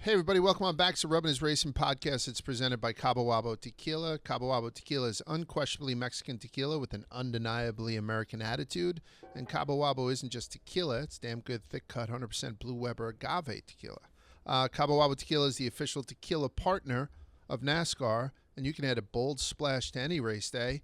Hey, everybody. Welcome on back to Rubbin is Racing Podcast. It's presented by Cabo Wabo Tequila. Cabo Wabo Tequila is unquestionably Mexican tequila with an undeniably American attitude. And Cabo Wabo isn't just tequila. It's damn good, thick-cut, 100% Blue Weber agave tequila. Cabo Wabo Tequila is the official tequila partner of Nascar, and you can add a bold splash to any race day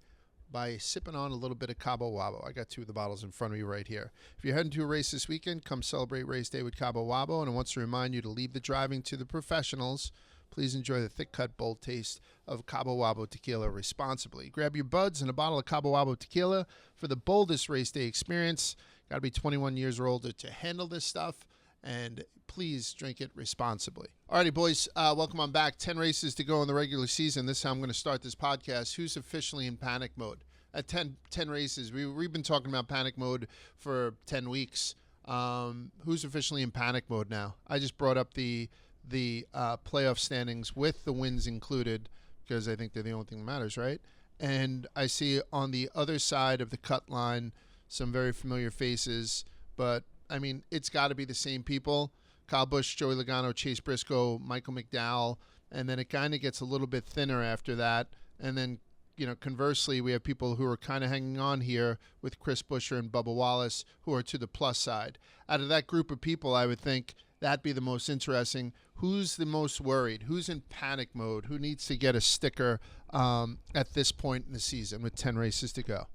by sipping on a little bit of Cabo Wabo. I got two of the bottles in front of me right here. If you're heading to a race this weekend, come celebrate race day with Cabo Wabo. And I want to remind you to leave the driving to the professionals. Please enjoy the thick-cut, bold taste of Cabo Wabo tequila responsibly. Grab your buds and a bottle of Cabo Wabo tequila for the boldest race day experience. Got to be 21 years or older to handle this stuff. And please drink it responsibly. Alrighty, boys, welcome on back. 10 races to go in the regular season. This is how I'm going to start this podcast. Who's officially in panic mode? At 10 races, we've been talking about panic mode for 10 weeks. Who's officially in panic mode now? I just brought up the playoff standings with the wins included because I think they're the only thing that matters, right? And I see on the other side of the cut line some very familiar faces, but I mean, it's got to be the same people. Kyle Busch, Joey Logano, Chase Briscoe, Michael McDowell, and then it kind of gets a little bit thinner after that. And then, you know, conversely, we have people who are kind of hanging on here with Chris Buescher and Bubba Wallace, who are to the plus side. Out of that group of people, I would think that'd be the most interesting. Who's the most worried? Who's in panic mode? Who needs to get a sticker at this point in the season with 10 races to go?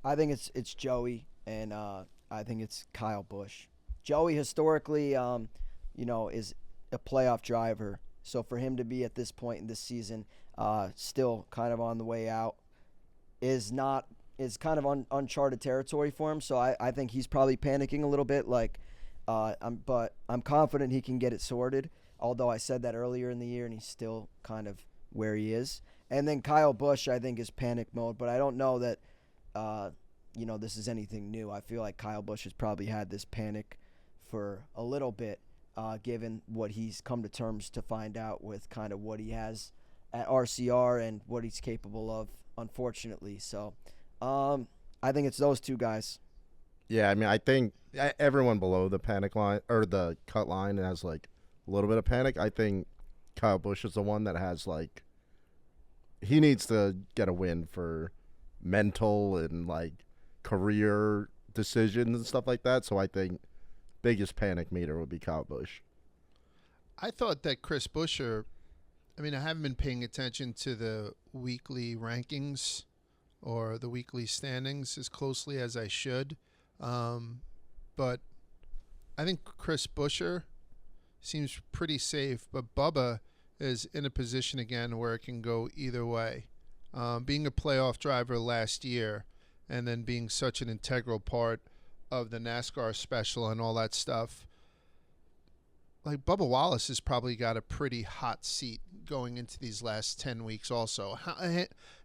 I think it's Joey, and I think it's Kyle Busch. Joey historically, is a playoff driver. So for him to be at this point in this season, still kind of on the way out, is kind of uncharted territory for him. So I think he's probably panicking a little bit. But I'm confident he can get it sorted. Although I said that earlier in the year, and he's still kind of where he is. And then Kyle Busch, I think, is panic mode. But I don't know that. This is anything new. I feel like Kyle Busch has probably had this panic for a little bit, given what he's come to terms to find out with kind of what he has at RCR and what he's capable of, unfortunately. So I think it's those two guys. Yeah, I mean, I think everyone below the panic line or the cut line has like a little bit of panic. I think Kyle Busch is the one that has like he needs to get a win for mental and like career decisions and stuff like that. So I think biggest panic meter would be Kyle Busch. I thought that Chris Buescher, I mean, I haven't been paying attention to the weekly rankings or the weekly standings as closely as I should. But I think Chris Buescher seems pretty safe, but Bubba is in a position again where it can go either way. Being a playoff driver last year and then being such an integral part of the NASCAR special and all that stuff, like Bubba Wallace has probably got a pretty hot seat going into these last 10 weeks also.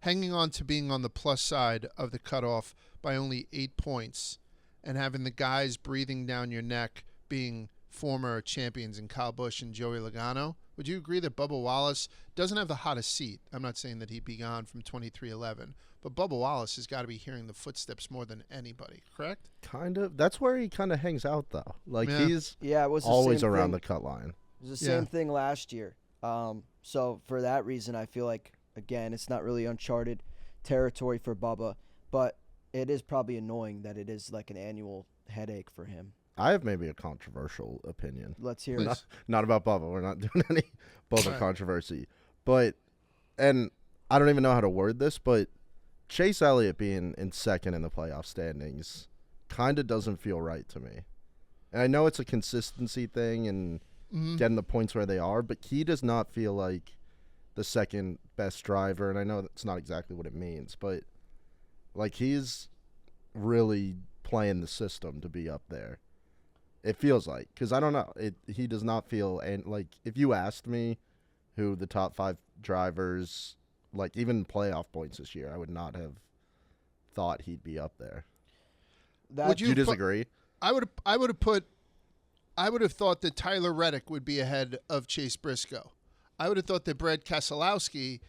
Hanging on to being on the plus side of the cutoff by only 8 points and having the guys breathing down your neck being former champions in Kyle Busch and Joey Logano. Would you agree that Bubba Wallace doesn't have the hottest seat? I'm not saying that he'd be gone from 23-11, but Bubba Wallace has got to be hearing the footsteps more than anybody, correct? Kind of. That's where he kind of hangs out, though. Like, he's it was always the same around thing. the cut line. It was the same thing last year. So for that reason, I feel like, again, it's not really uncharted territory for Bubba, but it is probably annoying that it is like an annual headache for him. I have maybe a controversial opinion. Let's hear it. Not about Bubba. We're not doing any Bubba controversy. But, and I don't even know how to word this, but Chase Elliott being in second in the playoff standings kind of doesn't feel right to me. And I know it's a consistency thing and getting the points where they are, but he does not feel like the second best driver. And I know that's not exactly what it means, but like he's really playing the system to be up there. It feels like, because I don't know. He does not feel, and like if you asked me who the top 5 drivers, like even playoff points this year, I would not have thought he'd be up there. Would you disagree? I would have thought that Tyler Reddick would be ahead of Chase Briscoe. I would have thought that Brad Keselowski,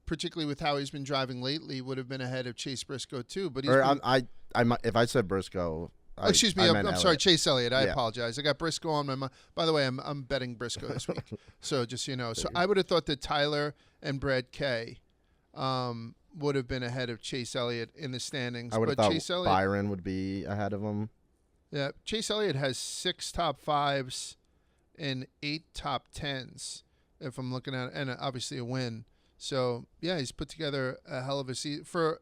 particularly with how he's been driving lately, would have been ahead of Chase Briscoe too. But if I said Briscoe, Excuse me. I'm sorry, Chase Elliott. I Yeah. apologize. I got Briscoe on my mind. By the way, I'm betting Briscoe this week. So just so you know. So I would have thought that Tyler and Brad Kay would have been ahead of Chase Elliott in the standings. I would have but thought Chase Elliott, Byron would be ahead of him. Yeah, Chase Elliott has 6 top 5s and 8 top 10s, if I'm looking at it, and obviously a win. So, yeah, he's put together a hell of a season. For,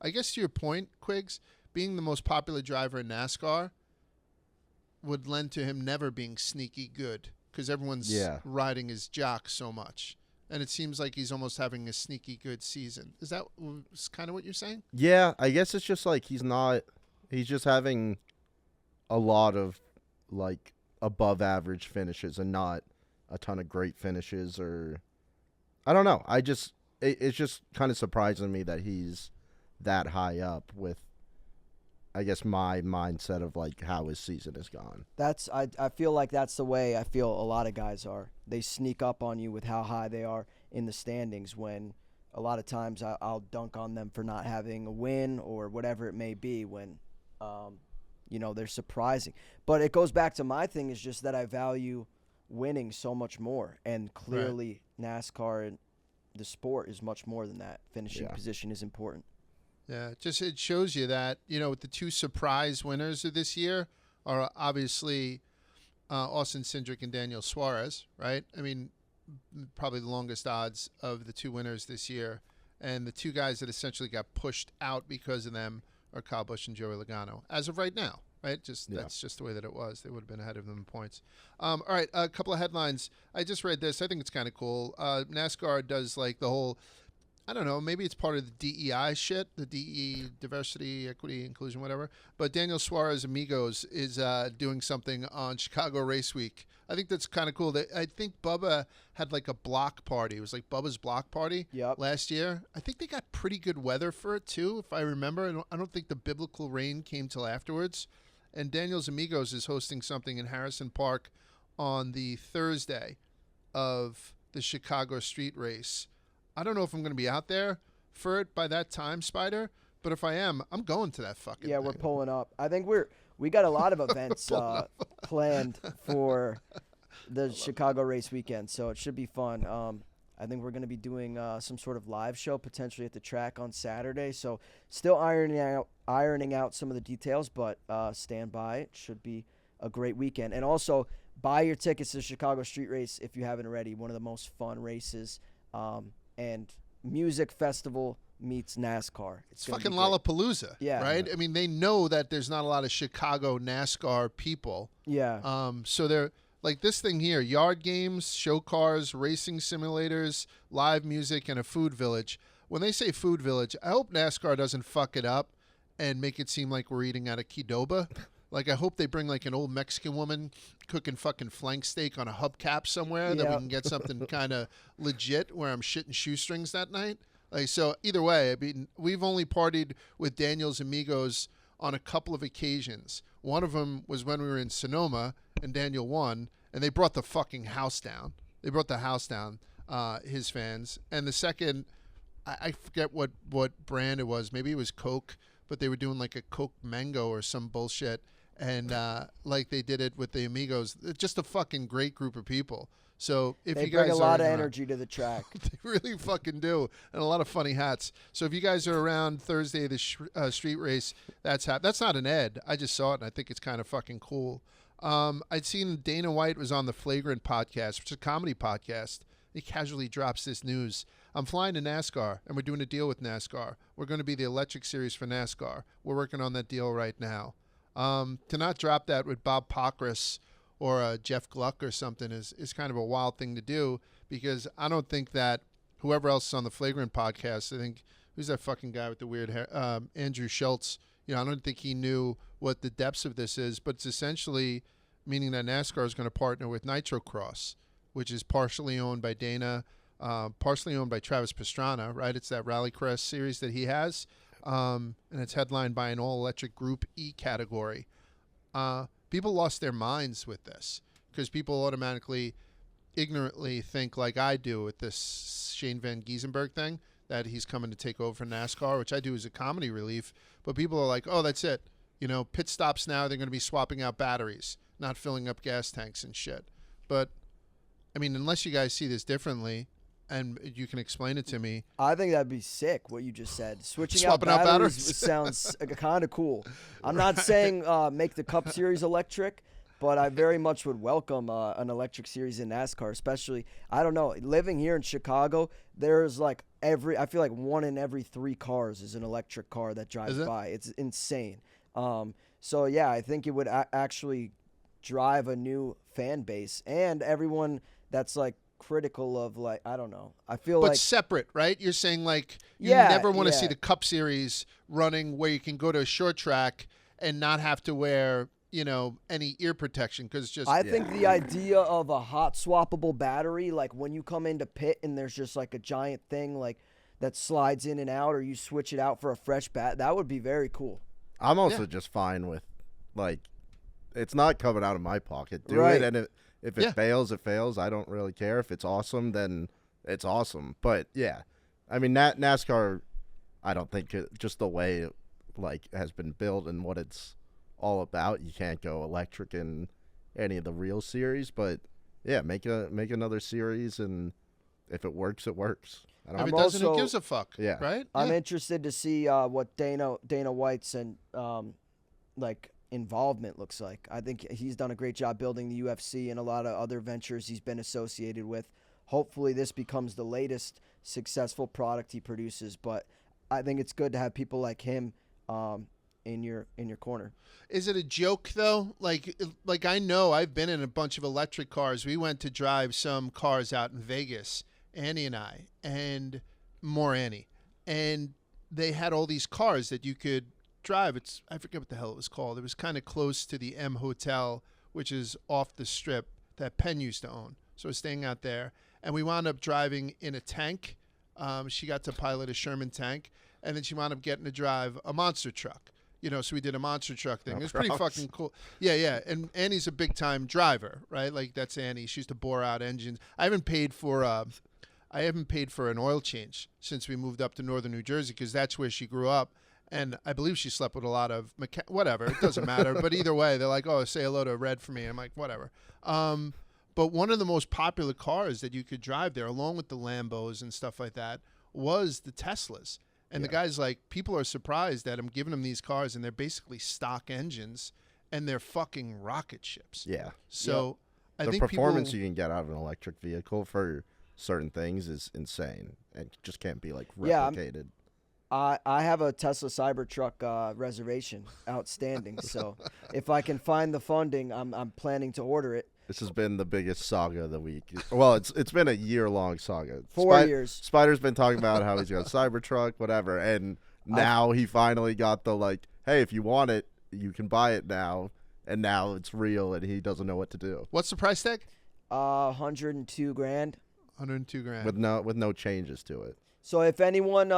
I guess to your point, Quiggs, being the most popular driver in NASCAR would lend to him never being sneaky good because everyone's riding his jock so much. And it seems like he's almost having a sneaky good season. Is that kind of what you're saying? Yeah, I guess it's just like he's just having a lot of like above average finishes and not a ton of great finishes, or I don't know. It's just kind of surprising me that he's that high up with, I guess, my mindset of like how his season has gone. I feel like that's the way I feel a lot of guys are. They sneak up on you with how high they are in the standings, when a lot of times I'll dunk on them for not having a win or whatever it may be when they're surprising. But it goes back to my thing is just that I value winning so much more, and clearly NASCAR and the sport is much more than that. Finishing position is important. Yeah, it shows you that, with the 2 surprise winners of this year are obviously Austin Cindric and Daniel Suarez, right? I mean, probably the longest odds of the 2 winners this year. And the 2 guys that essentially got pushed out because of them are Kyle Busch and Joey Logano, as of right now, right? That's just the way that it was. They would have been ahead of them in points. All right, a couple of headlines. I just read this. I think it's kind of cool. NASCAR does like the whole, I don't know, maybe it's part of the DEI shit, the DE, diversity, equity, inclusion, whatever. But Daniel Suarez Amigos is doing something on Chicago Race Week. I think that's kind of cool. I think Bubba had like a block party. It was like Bubba's block party last year. I think they got pretty good weather for it too, if I remember. I don't think the biblical rain came till afterwards. And Daniel's Amigos is hosting something in Harrison Park on the Thursday of the Chicago street race. I don't know if I'm going to be out there for it by that time, Spider, but if I am, I'm going to that fucking thing. We're pulling up. I think we got a lot of events planned for the Chicago race weekend, so it should be fun. I think we're going to be doing some sort of live show potentially at the track on Saturday, so still ironing out some of the details, but stand by. It should be a great weekend. And also, buy your tickets to the Chicago street race if you haven't already. One of the most fun races. And music festival meets NASCAR. It's fucking Lollapalooza, right? I mean, they know that there's not a lot of Chicago NASCAR people. Yeah. So they're like this thing here: yard games, show cars, racing simulators, live music, and a food village. When they say food village, I hope NASCAR doesn't fuck it up and make it seem like we're eating at a Qdoba. Like, I hope they bring, like, an old Mexican woman cooking fucking flank steak on a hubcap somewhere that we can get something kind of legit where I'm shitting shoestrings that night. Like, so either way, I mean, we've only partied with Daniel's Amigos on a couple of occasions. One of them was when we were in Sonoma and Daniel won, and they brought the fucking house down. They brought the house down, his fans. And the second, I forget what brand it was. Maybe it was Coke, but they were doing like a Coke Mango or some bullshit. And like they did it with the Amigos. Just a fucking great group of people. So if they you guys bring a lot of energy to the track. They really fucking do, and a lot of funny hats. So if you guys are around Thursday, the street race, that's not an ad. I just saw it, and I think it's kind of fucking cool. I'd seen Dana White was on the Flagrant podcast, which is a comedy podcast. He casually drops this news. I'm flying to NASCAR, and we're doing a deal with NASCAR. We're going to be the electric series for NASCAR. We're working on that deal right now. To not drop that with Bob Pockrass or Jeff Gluck or something is kind of a wild thing to do, because I don't think that whoever else is on the Flagrant podcast, I think, who's that fucking guy with the weird hair? Andrew Schultz. I don't think he knew what the depths of this is, but it's essentially meaning that NASCAR is going to partner with Nitrocross, which is partially owned by Dana, partially owned by Travis Pastrana, right? It's that Rallycross series that he has. And it's headlined by an all-electric Group E category. People lost their minds with this because people automatically, ignorantly think like I do with this Shane Van Giesenberg thing, that he's coming to take over for NASCAR, which I do as a comedy relief. But people are like, oh, that's it. You know, pit stops now, they're going to be swapping out batteries, not filling up gas tanks and shit. But, I mean, unless you guys see this differently and you can explain it to me. I think that'd be sick, what you just said. Switching Swapping out out batteries batteries? sounds kind of cool. I'm not saying make the Cup Series electric, but I very much would welcome an electric series in NASCAR, especially, I don't know, living here in Chicago, there's like I feel like 1 in every 3 cars is an electric car that drives by. It's insane. So, yeah, I think it would actually drive a new fan base and everyone that's like critical of like, I don't know. I feel But like separate, right? You're saying like you Yeah, never want to yeah. see the Cup Series running where you can go to a short track and not have to wear, you know, any ear protection because just I think the idea of a hot swappable battery, like when you come into pit and there's just like a giant thing like that slides in and out, or you switch it out for a fresh bat, that would be very cool. I'm also just fine with, like, it's not coming out of my pocket. Do Right. it, and if it fails, it fails. I don't really care. If it's awesome, then it's awesome. But yeah, I mean, NASCAR, I don't think just the way it, like, has been built and what it's all about, you can't go electric in any of the real series. But yeah, make another series, and if it works, it works. if it doesn't, who gives a fuck? Yeah. Right? I'm Yeah. interested to see what Dana White's and like involvement looks like. I think he's done a great job building the UFC and a lot of other ventures he's been associated with. Hopefully this becomes the latest successful product he produces, but I think it's good to have people like him in your corner. Is it a joke though? Like I know I've been in a bunch of electric cars. We went to drive some cars out in Vegas, Annie and I, and more Annie, and they had all these cars that you could drive. I forget what the hell it was called. It was kind of close to the M Hotel, which is off the strip that Penn used to own. So I was staying out there, and we wound up driving in a tank. She got to pilot a Sherman tank, and then she wound up getting to drive a monster truck. You know, so we did a monster truck thing. It was pretty fucking cool. Yeah, yeah. And Annie's a big time driver, right? Like that's Annie. She used to bore out engines. I haven't paid for an oil change since we moved up to northern New Jersey because that's where she grew up. And I believe she slept with a lot of whatever. It doesn't matter. But either way, they're like, oh, say hello to Red for me. I'm like, whatever. But one of the most popular cars that you could drive there, along with the Lambos and stuff like that, was the Teslas. And the guy's like, people are surprised that I'm giving them these cars, and they're basically stock engines, and they're fucking rocket ships. Yeah. So I the think performance you can get out of an electric vehicle for certain things is insane and just can't be like replicated. I have a Tesla Cybertruck reservation outstanding. So if I can find the funding, I'm planning to order it. This has been the biggest saga of the week. Well, it's been a year-long saga. 4 years. Spider's been talking about how he's got a Cybertruck, whatever, and now he finally got the, like, hey, if you want it, you can buy it now, and now it's real, and he doesn't know what to do. What's the price tag? $102 grand. $102,000 with no changes to it. So if anyone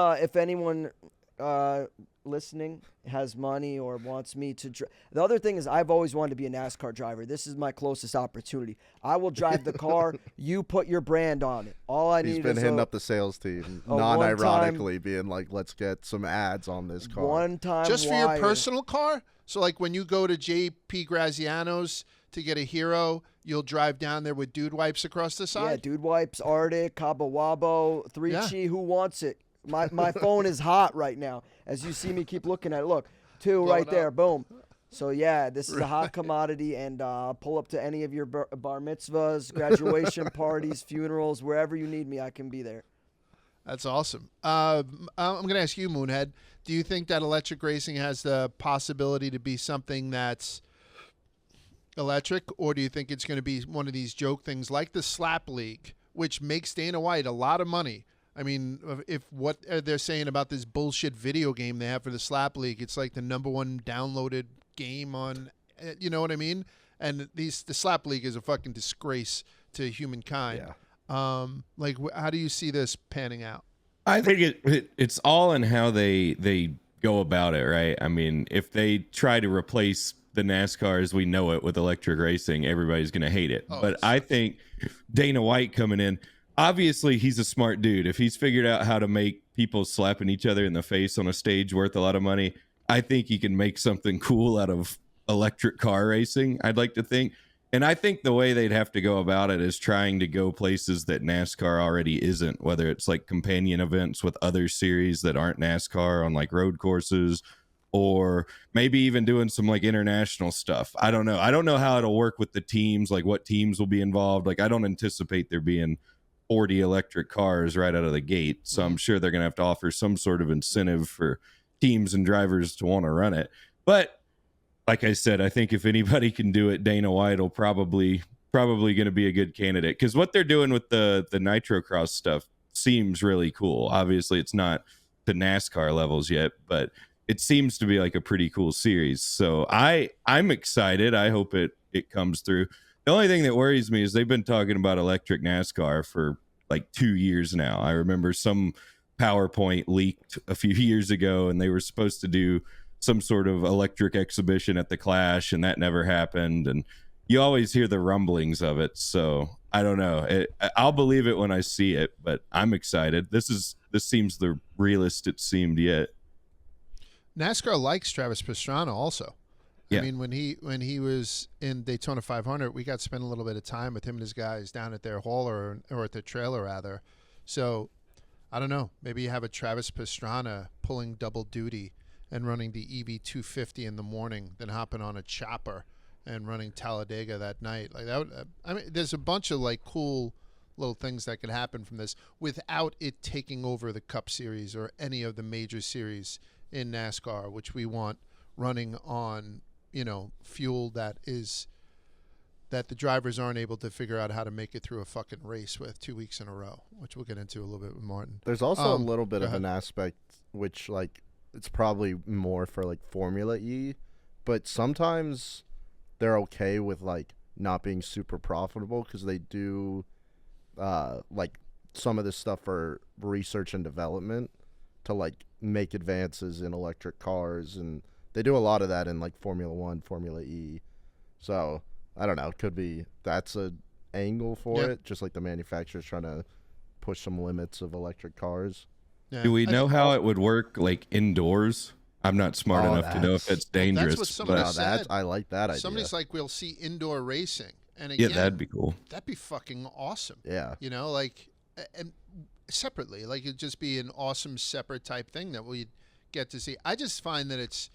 listening has money or wants me to the other thing is I've always wanted to be a NASCAR driver. This is my closest opportunity. I will drive the car. You put your brand on it. All I need is He's been hitting up the sales team, non-ironically, being like, let's get some ads on this car. One-time just for wire. your personal car. So like when you go to JP Graziano's to get a Hero, you'll drive down there with dude wipes across the side. Yeah, dude wipes, Arctic, Cabo Wabo, 3G. Who wants it? My phone is hot right now. As you see me keep looking at it. Look, 2 right there. Boom. So, yeah, this is a hot commodity, and pull up to any of your bar mitzvahs, graduation parties, funerals, wherever you need me, I can be there. That's awesome. I'm going to ask you, Moonhead, do you think that electric racing has the possibility to be something that's electric, or do you think it's going to be one of these joke things like the Slap League, which makes Dana White a lot of money? I mean, if what they're saying about this bullshit video game they have for the Slap League, it's like the #1 downloaded game on, you know what I mean? And the Slap League is a fucking disgrace to humankind. Yeah. Like, how do you see this panning out? I think it's all in how they go about it, right? I mean, if they try to replace the NASCAR as we know it with electric racing, everybody's going to hate it. But I think Dana White coming in, obviously he's a smart dude. If he's figured out how to make people slapping each other in the face on a stage worth a lot of money, I think he can make something cool out of electric car racing, I'd like to think. And I think the way they'd have to go about it is trying to go places that NASCAR already isn't, whether it's like companion events with other series that aren't NASCAR on like road courses, or maybe even doing some like international stuff. I don't know. I don't know how it'll work with the teams, like what teams will be involved. Like I don't anticipate there being 40 electric cars right out of the gate. So I'm sure they're going to have to offer some sort of incentive for teams and drivers to want to run it. But like I said, I think if anybody can do it, Dana White will probably going to be a good candidate, because what they're doing with the Nitro Cross stuff seems really cool. Obviously, it's not to NASCAR levels yet, but it seems to be like a pretty cool series. So I'm excited. I hope it comes through. The only thing that worries me is they've been talking about electric NASCAR for like 2 years now. I remember some PowerPoint leaked a few years ago, and they were supposed to do some sort of electric exhibition at the Clash, and that never happened. And you always hear the rumblings of it. So I don't know. I'll believe it when I see it, but I'm excited. This seems the realest it seemed yet. NASCAR likes Travis Pastrana also. Yeah. I mean, when he was in Daytona 500, we got to spend a little bit of time with him and his guys down at their hauler, or at their trailer rather. So I don't know. Maybe you have a Travis Pastrana pulling double duty and running the EV250 in the morning, then hopping on a chopper and running Talladega that night. Like that would, I mean, there's a bunch of like cool little things that could happen from this without it taking over the Cup Series or any of the major series in NASCAR, which we want running on, fuel that the drivers aren't able to figure out how to make it through a fucking race with 2 weeks in a row, which we'll get into a little bit with Martin. There's also a little bit of an aspect which, like, it's probably more for like Formula E, but sometimes they're okay with like not being super profitable because they do like some of this stuff for research and development to like make advances in electric cars, and they do a lot of that in like Formula One, Formula E. So I don't know, it could be that's a angle for it, just like the manufacturers trying to push some limits of electric cars. Yeah. Do we know how it would work like indoors? I'm not smart enough to know if it's dangerous. That's what somebody said. I like that idea. Somebody's like, we'll see indoor racing. And again, yeah, that'd be cool. That'd be fucking awesome. Yeah. Like, and separately, like it'd just be an awesome separate type thing that we'd get to see. I just find that it's,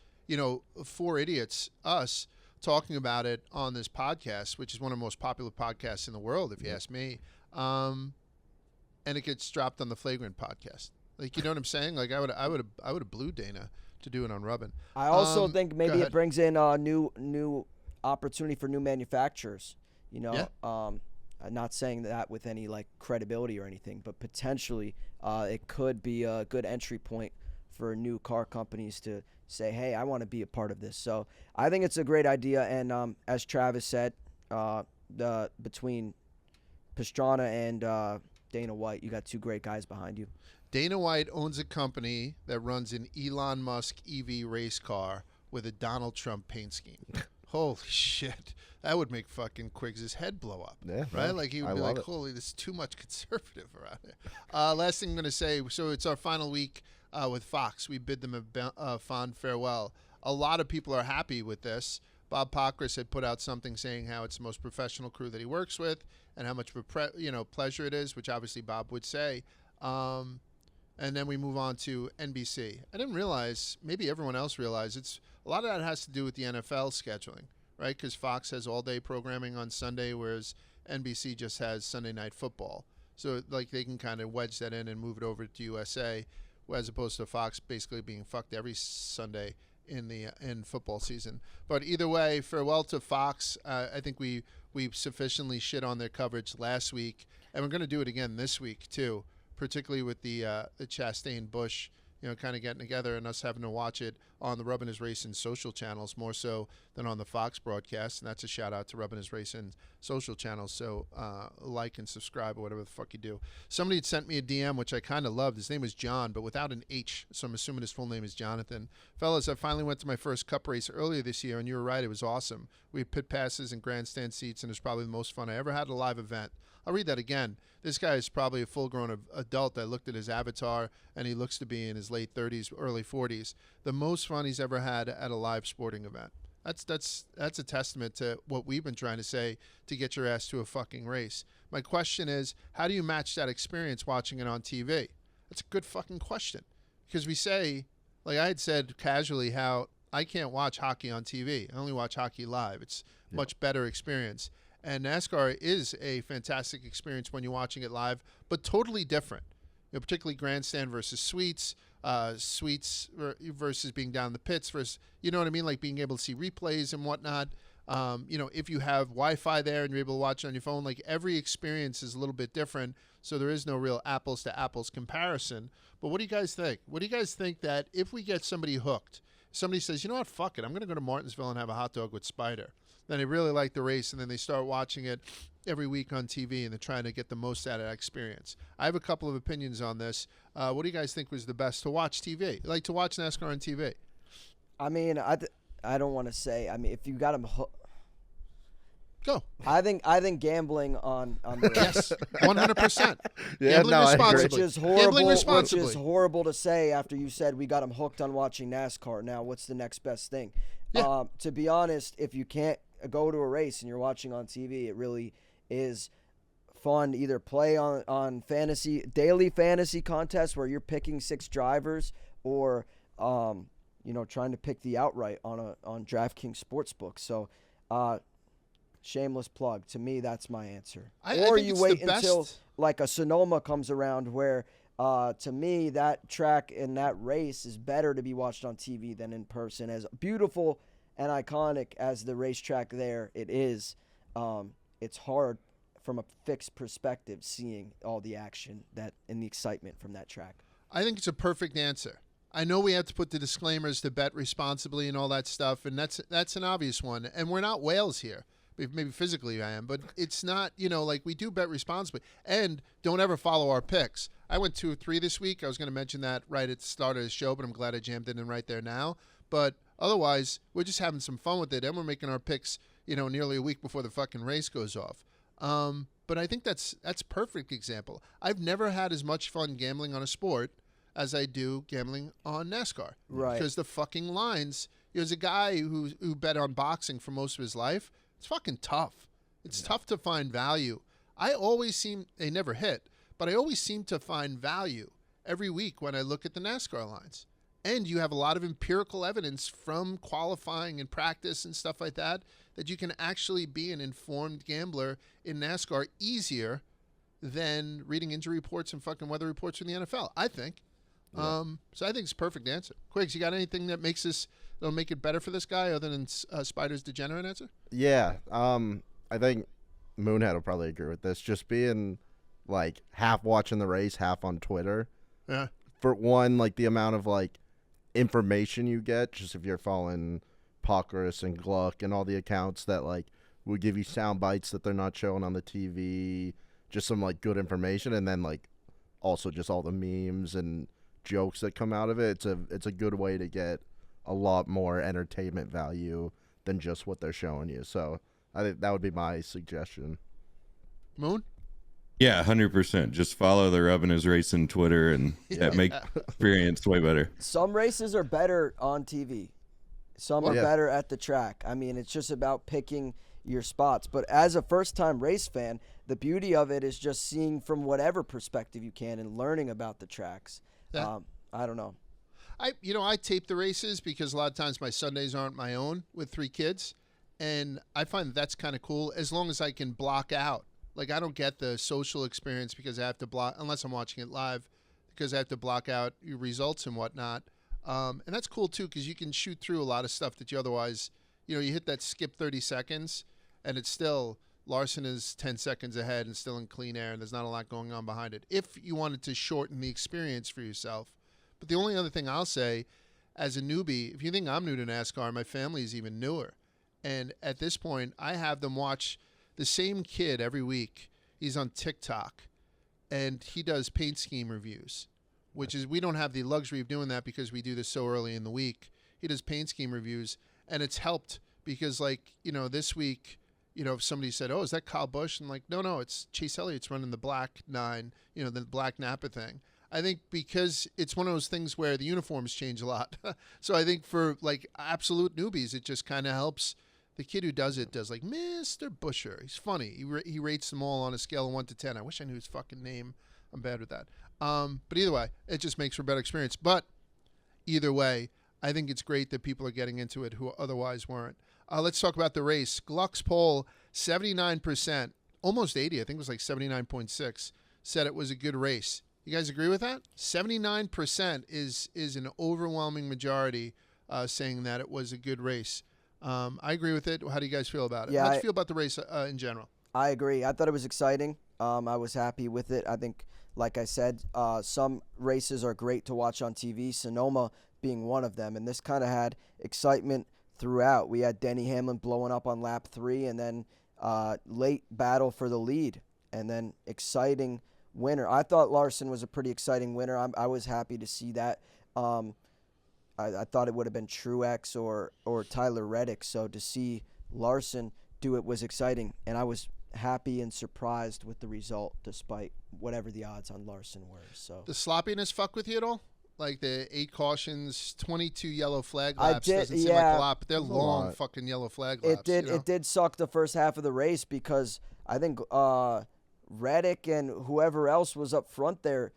four idiots, us, talking about it on this podcast, which is one of the most popular podcasts in the world, if you ask me. And it gets dropped on the Flagrant podcast. Like, you know what I'm saying? Like, I would have blew Dana to do it on Rubbin. I also think maybe it brings in a new opportunity for new manufacturers. I'm not saying that with any like credibility or anything, but potentially it could be a good entry point for new car companies to say, hey, I want to be a part of this. So I think it's a great idea. And as Travis said, between Pastrana and Dana White, you got two great guys behind you. Dana White owns a company that runs an Elon Musk EV race car with a Donald Trump paint scheme. Holy shit. That would make fucking Quiggs' head blow up. Yeah. Right? Like he would be like, holy, this is too much conservative around here. Last thing I'm going to say, so it's our final week with Fox. We bid them a fond farewell. A lot of people are happy with this. Bob Pockris had put out something saying how it's the most professional crew that he works with and how much of a pleasure it is, which obviously Bob would say. And then we move on to NBC. I didn't realize, maybe everyone else realized, a lot of that has to do with the NFL scheduling, right? Because Fox has all-day programming on Sunday, whereas NBC just has Sunday Night Football. So like they can kind of wedge that in and move it over to USA, as opposed to Fox basically being fucked every Sunday in football season. But either way, farewell to Fox. I think we sufficiently shit on their coverage last week, and we're going to do it again this week too. Particularly with the Chastain Bush, kind of getting together and us having to watch it on the Rubbin' Is Racing social channels more so than on the Fox broadcast. And that's a shout out to Rubbin' Is Racing social channels. So like and subscribe or whatever the fuck you do. Somebody had sent me a DM, which I kind of loved. His name was John, but without an H. So I'm assuming his full name is Jonathan. Fellas, I finally went to my first Cup race earlier this year, and you were right. It was awesome. We had pit passes and grandstand seats, and it was probably the most fun I ever had at a live event. I'll read that again. This guy is probably a full-grown adult. I looked at his avatar, and he looks to be in his late 30s, early 40s. The most fun he's ever had at a live sporting event. That's a testament to what we've been trying to say to get your ass to a fucking race. My question is, how do you match that experience watching it on TV? That's a good fucking question. Because we say, like I had said casually, how I can't watch hockey on TV. I only watch hockey live. It's a much better experience. And NASCAR is a fantastic experience when you're watching it live, but totally different. Particularly grandstand versus suites, suites versus being down in the pits versus, you know what I mean? Like being able to see replays and whatnot. If you have Wi-Fi there and you're able to watch it on your phone, like every experience is a little bit different. So there is no real apples to apples comparison. But what do you guys think? What do you guys think that if we get somebody hooked, somebody says, you know what, fuck it, I'm going to go to Martinsville and have a hot dog with Spider. Then they really like the race, and then they start watching it every week on TV, and they're trying to get the most out of that experience. I have a couple of opinions on this. What do you guys think was the best to watch TV? Like to watch NASCAR on TV? I mean, I don't want to say. I mean, if you got them hooked. Go. I think gambling on the yes, 100%. Yeah, Gambling no, responsibly. Gambling Gambling responsibly. Which is horrible to say after you said we got them hooked on watching NASCAR. Now, what's the next best thing? Yeah. To be honest, if you can't go to a race and you're watching on TV, it really is fun to either play on daily fantasy contests where you're picking 6 drivers, or trying to pick the outright on DraftKings Sportsbook. So shameless plug. To me, that's my answer. Or you wait until like a Sonoma comes around where to me that track and that race is better to be watched on TV than in person. As beautiful and iconic as the racetrack there it is, it's hard from a fixed perspective seeing all the action and the excitement from that track. I think it's a perfect answer. I know we have to put the disclaimers to bet responsibly and all that stuff, and that's an obvious one. And we're not whales here. Maybe physically I am, but it's not, like we do bet responsibly. And don't ever follow our picks. I went 2 or 3 this week. I was going to mention that right at the start of the show, but I'm glad I jammed it in right there now. But otherwise, we're just having some fun with it, and we're making our picks, nearly a week before the fucking race goes off. But I think that's perfect example. I've never had as much fun gambling on a sport as I do gambling on NASCAR. Right. Because the fucking lines, there's a guy who bet on boxing for most of his life. It's fucking tough. It's tough to find value. They never hit, but I always seem to find value every week when I look at the NASCAR lines. And you have a lot of empirical evidence from qualifying and practice and stuff like that you can actually be an informed gambler in NASCAR easier than reading injury reports and fucking weather reports from the NFL, I think. Yeah. So I think it's a perfect answer. Quiggs, you got anything that'll make it better for this guy other than Spider's degenerate answer? Yeah. I think Moonhead will probably agree with this. Just being like half watching the race, half on Twitter. Yeah. For one, like the amount of like information you get, just if you're following Parishes and Gluck and all the accounts that like would give you sound bites that they're not showing on the TV, just some like good information, and then like also just all the memes and jokes that come out of it. It's a good way to get a lot more entertainment value than just what they're showing you. So I think that would be my suggestion. Moon? Yeah, 100%. Just follow the Rubbin is Racing Twitter and make experience way better. Some races are better on TV. Some are better at the track. I mean, it's just about picking your spots. But as a first-time race fan, the beauty of it is just seeing from whatever perspective you can and learning about the tracks. I don't know. I tape the races because a lot of times my Sundays aren't my own with 3 kids, and I find that's kind of cool as long as I can block out. Like, I don't get the social experience because I have to block, unless I'm watching it live, because I have to block out your results and whatnot. And that's cool, too, because you can shoot through a lot of stuff that you otherwise, you hit that skip 30 seconds, and it's still, Larson is 10 seconds ahead and still in clean air, and there's not a lot going on behind it, if you wanted to shorten the experience for yourself. But the only other thing I'll say, as a newbie, if you think I'm new to NASCAR, my family is even newer. And at this point, I have them watch the same kid every week. He's on TikTok, and he does paint scheme reviews, which is, we don't have the luxury of doing that because we do this so early in the week. He does paint scheme reviews, and it's helped because, like, this week, if somebody said, "Oh, is that Kyle Busch?" and like, no, it's Chase Elliott's running the black 9, the black Napa thing. I think because it's one of those things where the uniforms change a lot. So I think for like absolute newbies, it just kind of helps. The kid who does like Mr. Busher. He's funny. He rates them all on a scale of 1 to 10. I wish I knew his fucking name. I'm bad with that. But either way, it just makes for a better experience. But either way, I think it's great that people are getting into it who otherwise weren't. Let's talk about the race. Gluck's poll, 79%, almost 80. I think it was like 79.6. Said it was a good race. You guys agree with that? 79% is an overwhelming majority saying that it was a good race. I agree with it. How do you guys feel about it? Yeah, How do you feel about the race in general? I agree. I thought it was exciting. I was happy with it. I think, like I said, some races are great to watch on TV, Sonoma being one of them. And this kind of had excitement throughout. We had Denny Hamlin blowing up on lap 3, and then late battle for the lead, and then exciting winner. I thought Larson was a pretty exciting winner. I was happy to see that. I thought it would have been Truex or Tyler Reddick. So to see Larson do it was exciting, and I was happy and surprised with the result, despite whatever the odds on Larson were. So the sloppiness fuck with you at all? Like the 8 cautions, 22 yellow flag laps doesn't seem like a lot, but they're long fucking yellow flag laps. It did suck the first half of the race because I think Reddick and whoever else was up front there,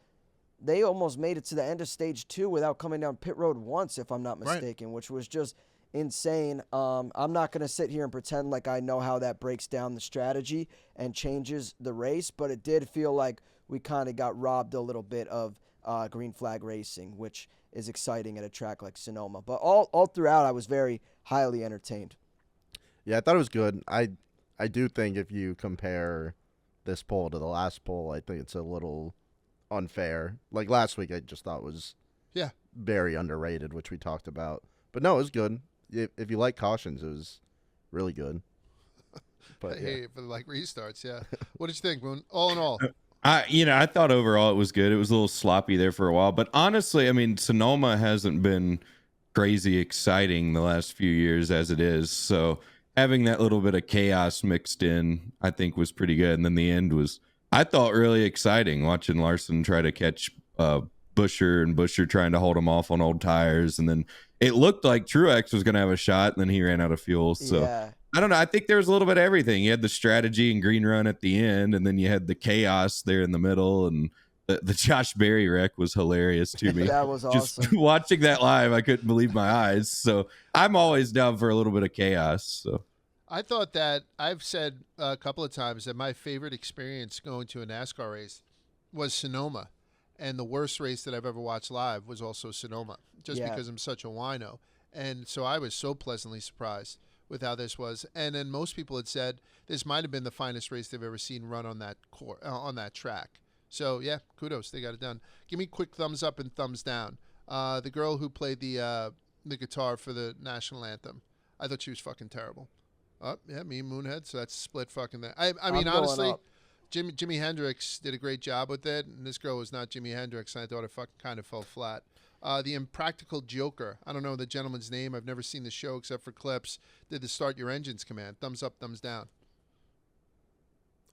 they almost made it to the end of stage 2 without coming down pit road once, if I'm not mistaken, which was just insane. I'm not going to sit here and pretend like I know how that breaks down the strategy and changes the race, but it did feel like we kind of got robbed a little bit of green flag racing, which is exciting at a track like Sonoma. But all throughout, I was very highly entertained. Yeah, I thought it was good. I do think if you compare this poll to the last poll, I think it's a little unfair. Like last week, I just thought was very underrated, which we talked about. But no, it was good. If you like cautions, it was really good. But hey, for like restarts, yeah. What did you think, Moon? All in all, I thought overall it was good. It was a little sloppy there for a while, but honestly, I mean, Sonoma hasn't been crazy exciting the last few years as it is. So having that little bit of chaos mixed in, I think was pretty good. And then the end was, I thought, really exciting watching Larson try to catch Busher and Busher trying to hold him off on old tires. And then it looked like Truex was going to have a shot, and then he ran out of fuel. So Yeah. I don't know. I think there was a little bit of everything. You had the strategy and green run at the end, and then you had the chaos there in the middle. And the Josh Berry wreck was hilarious to me. That was awesome. Just watching that live, I couldn't believe my eyes. So I'm always down for a little bit of chaos. So I thought that I've said a couple of times that my favorite experience going to a NASCAR race was Sonoma. And the worst race that I've ever watched live was also Sonoma, just because I'm such a wino. And so I was so pleasantly surprised with how this was. And then most people had said this might have been the finest race they've ever seen run on that on that track. So, yeah, kudos. They got it done. Give me quick thumbs up and thumbs down. The girl who played the guitar for the national anthem, I thought she was fucking terrible. Oh, yeah, me and Moonhead, so that's split fucking thing. I mean, honestly, Jimi Hendrix did a great job with it, and this girl was not Jimi Hendrix, and I thought it fucking kind of fell flat. The Impractical Joker, I don't know the gentleman's name. I've never seen the show except for clips. Did the Start Your Engines command. Thumbs up, thumbs down.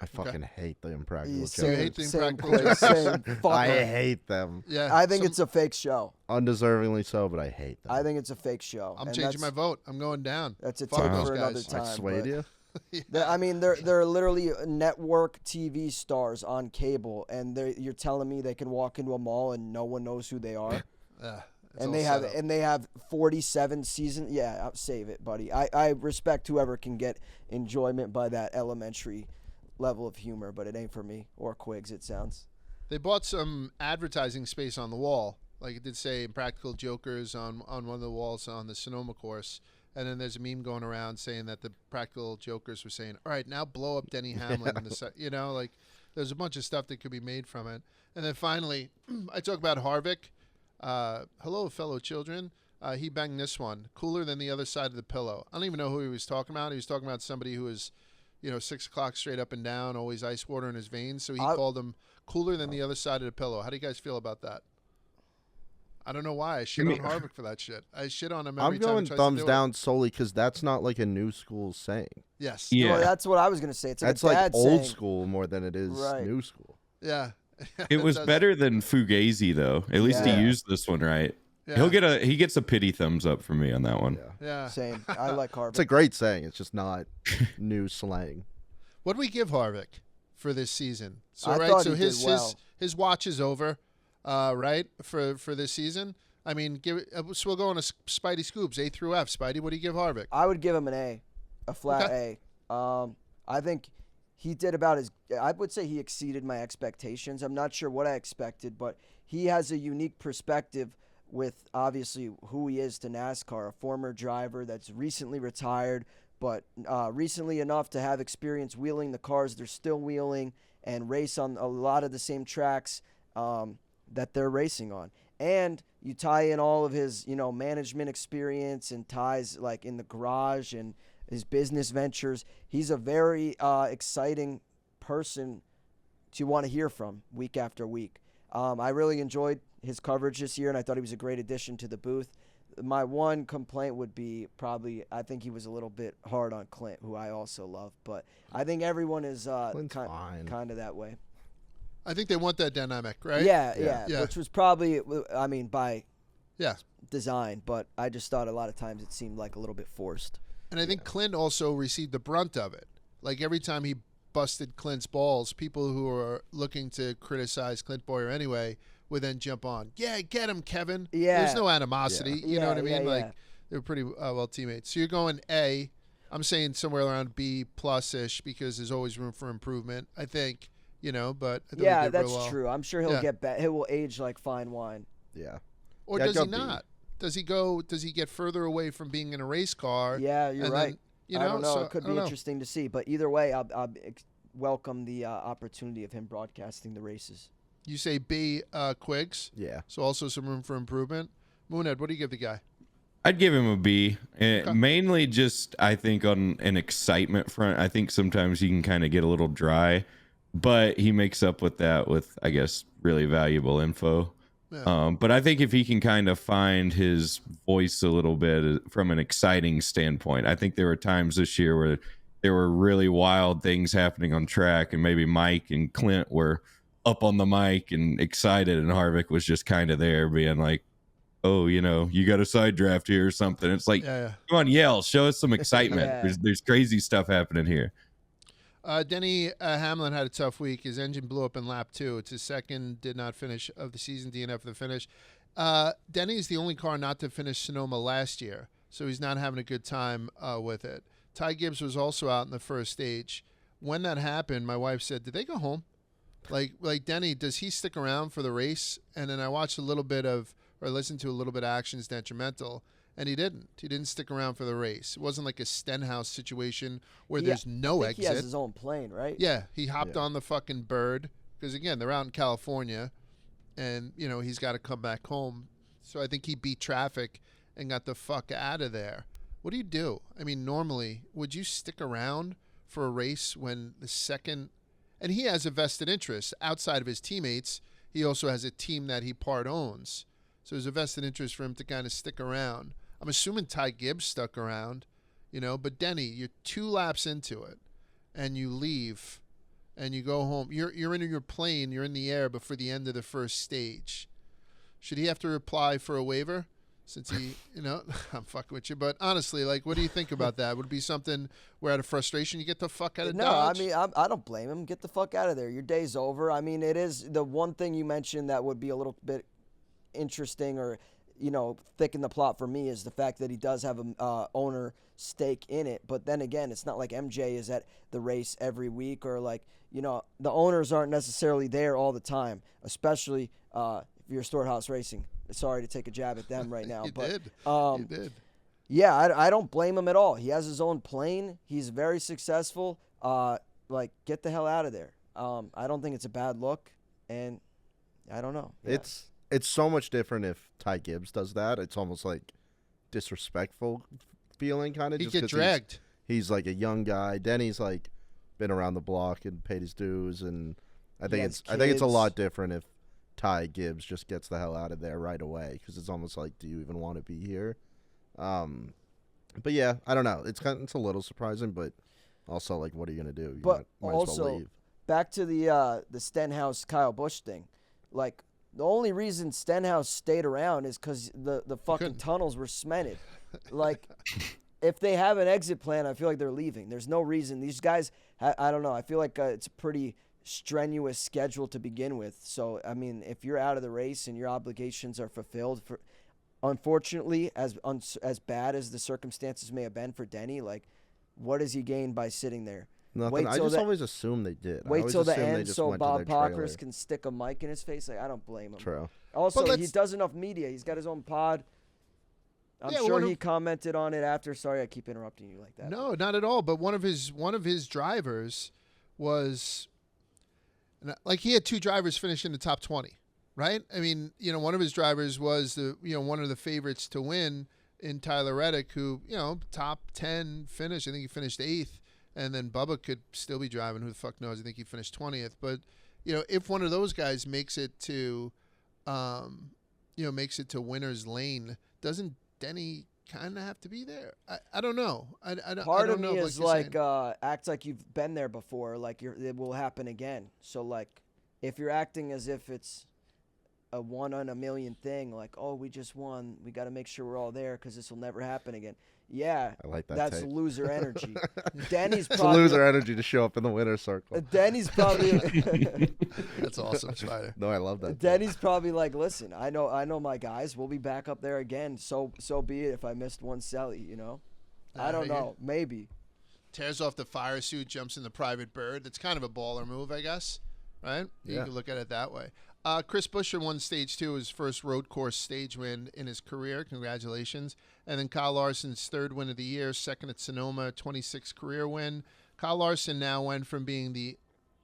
I fucking hate the Impractical You hate the Same Impractical place, Joker? same I fucker. hate them. Yeah, I think it's a fake show. Undeservingly so, but I hate them. I think it's a fake show. I'm And changing my vote. I'm going down. That's a Fuck take those for another guys. time. I swayed but- you. I mean, they're literally network TV stars on cable, and you're telling me they can walk into a mall and no one knows who they are, It's and all they set have up. and they have 47 seasons. Yeah, I'll save it, buddy. I respect whoever can get enjoyment by that elementary level of humor, but it ain't for me or Quigs. It sounds. They bought some advertising space on the wall. Like it did say Impractical Jokers on one of the walls on the Sonoma course. And then there's a meme going around saying that the Practical Jokers were saying, all right, now blow up Denny Hamlin. Like there's a bunch of stuff that could be made from it. And then finally, I talk about Harvick. Hello, fellow children. He banged this one. Cooler than the other side of the pillow. I don't even know who he was talking about. He was talking about somebody who was, 6 o'clock straight up and down, always ice water in his veins. So he called him cooler than the other side of the pillow. How do you guys feel about that? I don't know why. I shit on Harvick for that shit. I shit on him every I'm time going he tries thumbs to do down solely because that's not like a new school saying. Yes. Yeah. Well, that's what I was gonna say. It's like That's a dad like old saying, school more than it is Right. new school. Yeah. It was better than Fugazi though. At least he Yeah. used this one right. Yeah. He gets a pity thumbs up from me on that one. Yeah. Yeah. Same. I like Harvick. It's a great saying. It's just not new slang. What do we give Harvick for this season? So I right, thought so he did well. his watch is over, right, for this season. I mean, so we'll go on a Spidey Scoops, A through F. Spidey, what do you give Harvick? I would give him an A, a flat A. I think he did about as I would say he exceeded my expectations. I'm not sure what I expected, but he has a unique perspective with obviously who he is to NASCAR, a former driver that's recently retired, but recently enough to have experience wheeling the cars they're still wheeling and race on a lot of the same tracks that they're racing on. And you tie in all of his, management experience and ties like in the garage and his business ventures. He's a very exciting person to want to hear from week after week. I really enjoyed his coverage this year, and I thought he was a great addition to the booth. My one complaint would be probably I think he was a little bit hard on Clint, who I also love. But I think everyone is kind of that way. I think they want that dynamic, right? Yeah. Which was probably, by Yeah. design. But I just thought a lot of times it seemed like a little bit forced. And I think Clint also received the brunt of it. Like every time he busted Clint's balls, people who are looking to criticize Clint Boyer anyway would then jump on. Yeah, get him, Kevin. Yeah. There's no animosity. You know what I mean? Yeah. Like they were pretty well teammates. So you're going A. I'm saying somewhere around B plus-ish because there's always room for improvement. I think, but I thought he did that's real well. true. I'm sure he'll get better. He will age like fine wine. Yeah. Or Yeah, does go he B. not? Does he get further away from being in a race car? Yeah, you're and right. Then, I don't know. so, It could I be don't know. interesting to see. But either way, I'll welcome the opportunity of him broadcasting the races. You say B, Quiggs. Yeah. So also some room for improvement. Moonhead, what do you give the guy? I'd give him a B. Mainly just, I think, on an excitement front. I think sometimes he can kind of get a little dry, but he makes up with that with, I guess, really valuable info. Yeah. But I think if he can kind of find his voice a little bit from an exciting standpoint, I think there were times this year where there were really wild things happening on track, and maybe Mike and Clint were up on the mic and excited, and Harvick was just kind of there being like, oh, you got a side draft here or something. It's like, Yeah. come on, yell, show us some excitement. Yeah. There's crazy stuff happening here. Denny Hamlin had a tough week. His engine blew up in lap 2. It's his second did not finish of the season, DNF for the finish. Denny is the only car not to finish Sonoma last year, so he's not having a good time with it. Ty Gibbs was also out in the first stage. When that happened, my wife said, did they go home? Like Denny, does he stick around for the race? And then I watched listened to a little bit of Actions Detrimental, and he didn't. He didn't stick around for the race. It wasn't like a Stenhouse situation where there's no exit. He has his own plane, right? Yeah, he hopped on the fucking bird because, again, they're out in California, and, he's got to come back home. So I think he beat traffic and got the fuck out of there. What do you do? I mean, normally, would you stick around for a race when the second – and he has a vested interest. Outside of his teammates, he also has a team that he part owns. So there's a vested interest for him to kind of stick around. I'm assuming Ty Gibbs stuck around, but Denny, you're 2 laps into it, and you leave, and you go home. You're in your plane, you're in the air before the end of the first stage. Should he have to apply for a waiver? Since he, I'm fucking with you, but honestly, what do you think about that? Would it be something where out of frustration you get the fuck out of Dodge? No, I don't blame him. Get the fuck out of there. Your day's over. I mean, it is the one thing you mentioned that would be a little bit interesting or, thicken the plot for me is the fact that he does have a owner stake in it. But then again, it's not like MJ is at the race every week or the owners aren't necessarily there all the time, especially if you're Storehouse Racing. Sorry to take a jab at them right now. You did. Yeah, I don't blame him at all. He has his own plane. He's very successful. Get the hell out of there. I don't think it's a bad look, and I don't know. Yeah. It's so much different if Ty Gibbs does that. It's almost like disrespectful feeling, kind of. He just get 'cause dragged. He's like a young guy. Denny's been around the block and paid his dues, and I think it's a lot different if Ty Gibbs just gets the hell out of there right away because it's almost like, do you even want to be here? But yeah, I don't know. It's a little surprising, but also like, what are you gonna do? You But might also, as well leave. back to the Stenhouse Kyle Busch thing. Like, the only reason Stenhouse stayed around is because the fucking tunnels were cemented. Like, if they have an exit plan, I feel like they're leaving. There's no reason. These guys, I don't know. I feel like it's a pretty strenuous schedule to begin with. So, I mean, if you're out of the race and your obligations are fulfilled, unfortunately, as bad as the circumstances may have been for Denny, like, what does he gain by sitting there? Nothing. I just always assumed they did. Wait till the end so Bob Pockers can stick a mic in his face. Like, I don't blame him. True. Also, he does enough media. He's got his own pod. I'm sure he commented on it after. Sorry, I keep interrupting you like that. No, not at all. But one of his drivers was, like, he had 2 drivers finish in the top 20, right? I mean, one of his drivers was one of the favorites to win in Tyler Reddick, who, top 10 finish. I think he finished 8th. And then Bubba could still be driving. Who the fuck knows? I think he finished 20th. But, if one of those guys makes it to, winner's lane, doesn't Denny kind of have to be there? I don't know. Part of me is like act like you've been there before. Like it will happen again. So like, if you're acting as if it's a 1 in a million thing, like, oh, we just won, we got to make sure we're all there because this will never happen again. Yeah, I like that. That's take. Loser energy. Denny's it's probably loser energy to show up in the winner's circle. Denny's probably. That's awesome, Spider. No, I love that. Denny's probably like, listen, I know my guys. We'll be back up there again. So be it. If I missed one celly, I don't know. Maybe. Tears off the fire suit, jumps in the private bird. That's kind of a baller move, I guess. Right? You can look at it that way. Chris Buescher won Stage 2, his first road course stage win in his career. Congratulations. And then Kyle Larson's 3rd win of the year, 2nd at Sonoma, 26th career win. Kyle Larson now went from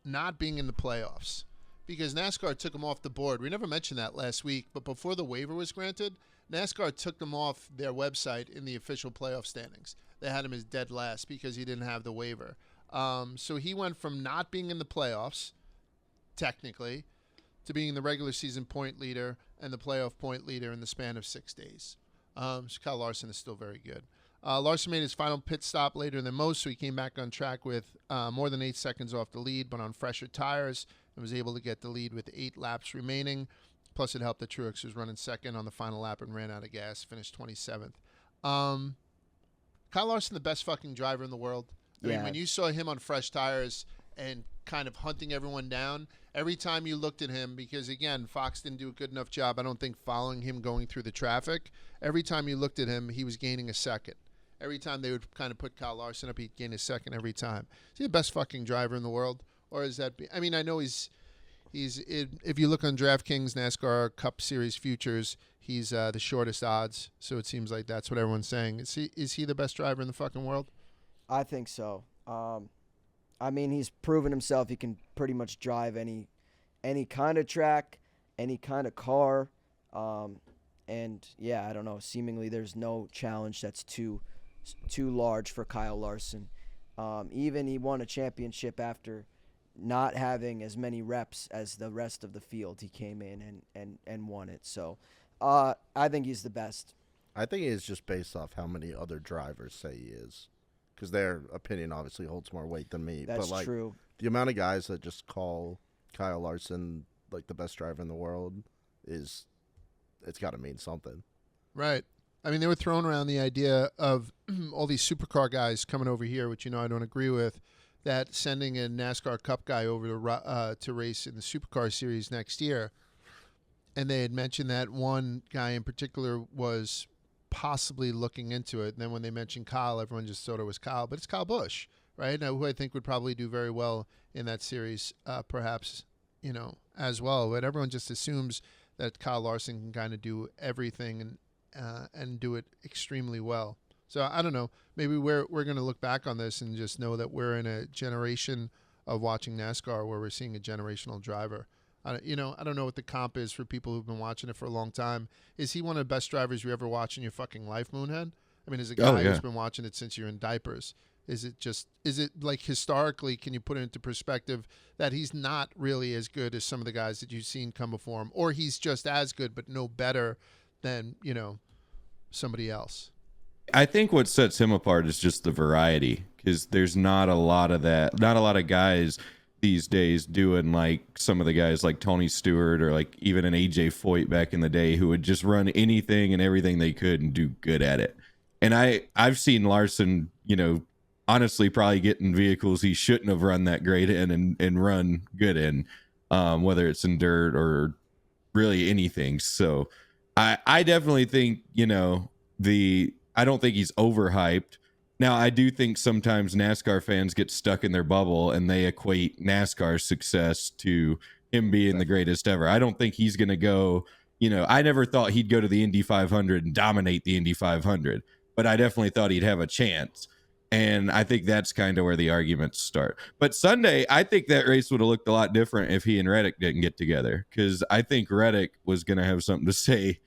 not being in the playoffs because NASCAR took him off the board. We never mentioned that last week, but before the waiver was granted, NASCAR took him off their website in the official playoff standings. They had him as dead last because he didn't have the waiver. So he went from not being in the playoffs, technically, to being the regular season point leader and the playoff point leader in the span of 6 days. So Kyle Larson is still very good. Larson made his final pit stop later than most, so he came back on track with more than 8 seconds off the lead, but on fresher tires, and was able to get the lead with 8 laps remaining. Plus, it helped that Truex was running second on the final lap and ran out of gas, finished 27th. Kyle Larson, the best fucking driver in the world. I mean, when you saw him on fresh tires and kind of hunting everyone down, every time you looked at him, because, again, Fox didn't do a good enough job, I don't think, following him going through the traffic. Every time you looked at him, he was gaining a second. Every time they would kind of put Kyle Larson up, he'd gain a second every time. Is he the best fucking driver in the world? Or is that... I mean, I know he's if you look on DraftKings NASCAR Cup Series futures, he's the shortest odds. So it seems like that's what everyone's saying. Is he the best driver in the fucking world? I think so. I mean, he's proven himself. He can pretty much drive any kind of track, any kind of car. And, yeah, I don't know. Seemingly there's no challenge that's too large for Kyle Larson. Even he won a championship after not having as many reps as the rest of the field. He came in and won it. So I think he's the best. I think he is just based off how many other drivers say he is. Because their opinion obviously holds more weight than me. That's but, like, true. The amount of guys that just call Kyle Larson, like, the best driver in the world it's got to mean something. Right. I mean, they were throwing around the idea of all these supercar guys coming over here, which, I don't agree with, that sending a NASCAR Cup guy over to race in the Supercar Series next year. And they had mentioned that one guy in particular was possibly looking into it. And then when they mentioned Kyle, everyone just thought it was Kyle. But it's Kyle Busch, right? Now, who I think would probably do very well in that series, perhaps, as well. But everyone just assumes that Kyle Larson can kind of do everything and do it extremely well. So I don't know. Maybe we're going to look back on this and just know that we're in a generation of watching NASCAR where we're seeing a generational driver. I don't know what the comp is for people who've been watching it for a long time. Is he one of the best drivers you ever watch in your fucking life, Moonhead? I mean, as a guy who's been watching it since you're in diapers, Is it like historically, can you put it into perspective that he's not really as good as some of the guys that you've seen come before him, or he's just as good but no better than, somebody else? I think what sets him apart is just the variety, because there's not a lot of that, not a lot of guys these days doing like some of the guys like Tony Stewart or like even an AJ Foyt back in the day, who would just run anything and everything they could and do good at it. And I've seen Larson, honestly probably get in vehicles he shouldn't have run that great in and run good in, whether it's in dirt or really anything. So I definitely think, I don't think he's overhyped. Now, I do think sometimes NASCAR fans get stuck in their bubble and they equate NASCAR's success to him being the greatest ever. I don't think he's going to go, I never thought he'd go to the Indy 500 and dominate the Indy 500, but I definitely thought he'd have a chance. And I think that's kind of where the arguments start. But Sunday, I think that race would have looked a lot different if he and Reddick didn't get together, because I think Reddick was going to have something to say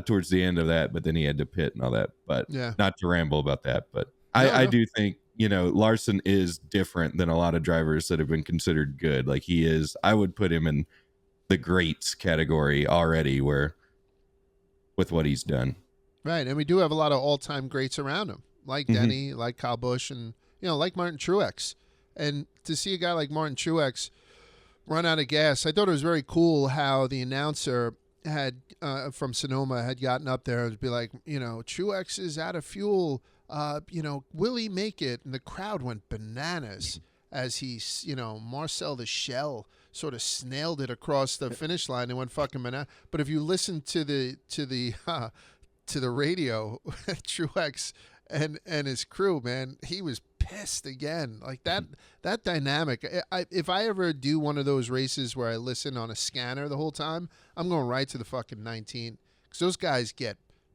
towards the end of that, but then he had to pit and all that. But not to ramble about that, but I do think, Larson is different than a lot of drivers that have been considered good. Like he is, I would put him in the greats category already, where with what he's done. Right. And we do have a lot of all-time greats around him, like Denny, like Kyle Busch, and, like Martin Truex. And to see a guy like Martin Truex run out of gas, I thought it was very cool how the announcer had from Sonoma had gotten up there and be like, Truex is out of fuel. Will he make it? And the crowd went bananas as he, Marcel the Shell sort of snailed it across the finish line and went fucking bananas. But if you listen to the radio, Truex and his crew, man, he was pissed again. Like that dynamic. If I ever do one of those races where I listen on a scanner the whole time, I'm going right to the fucking 19, because those guys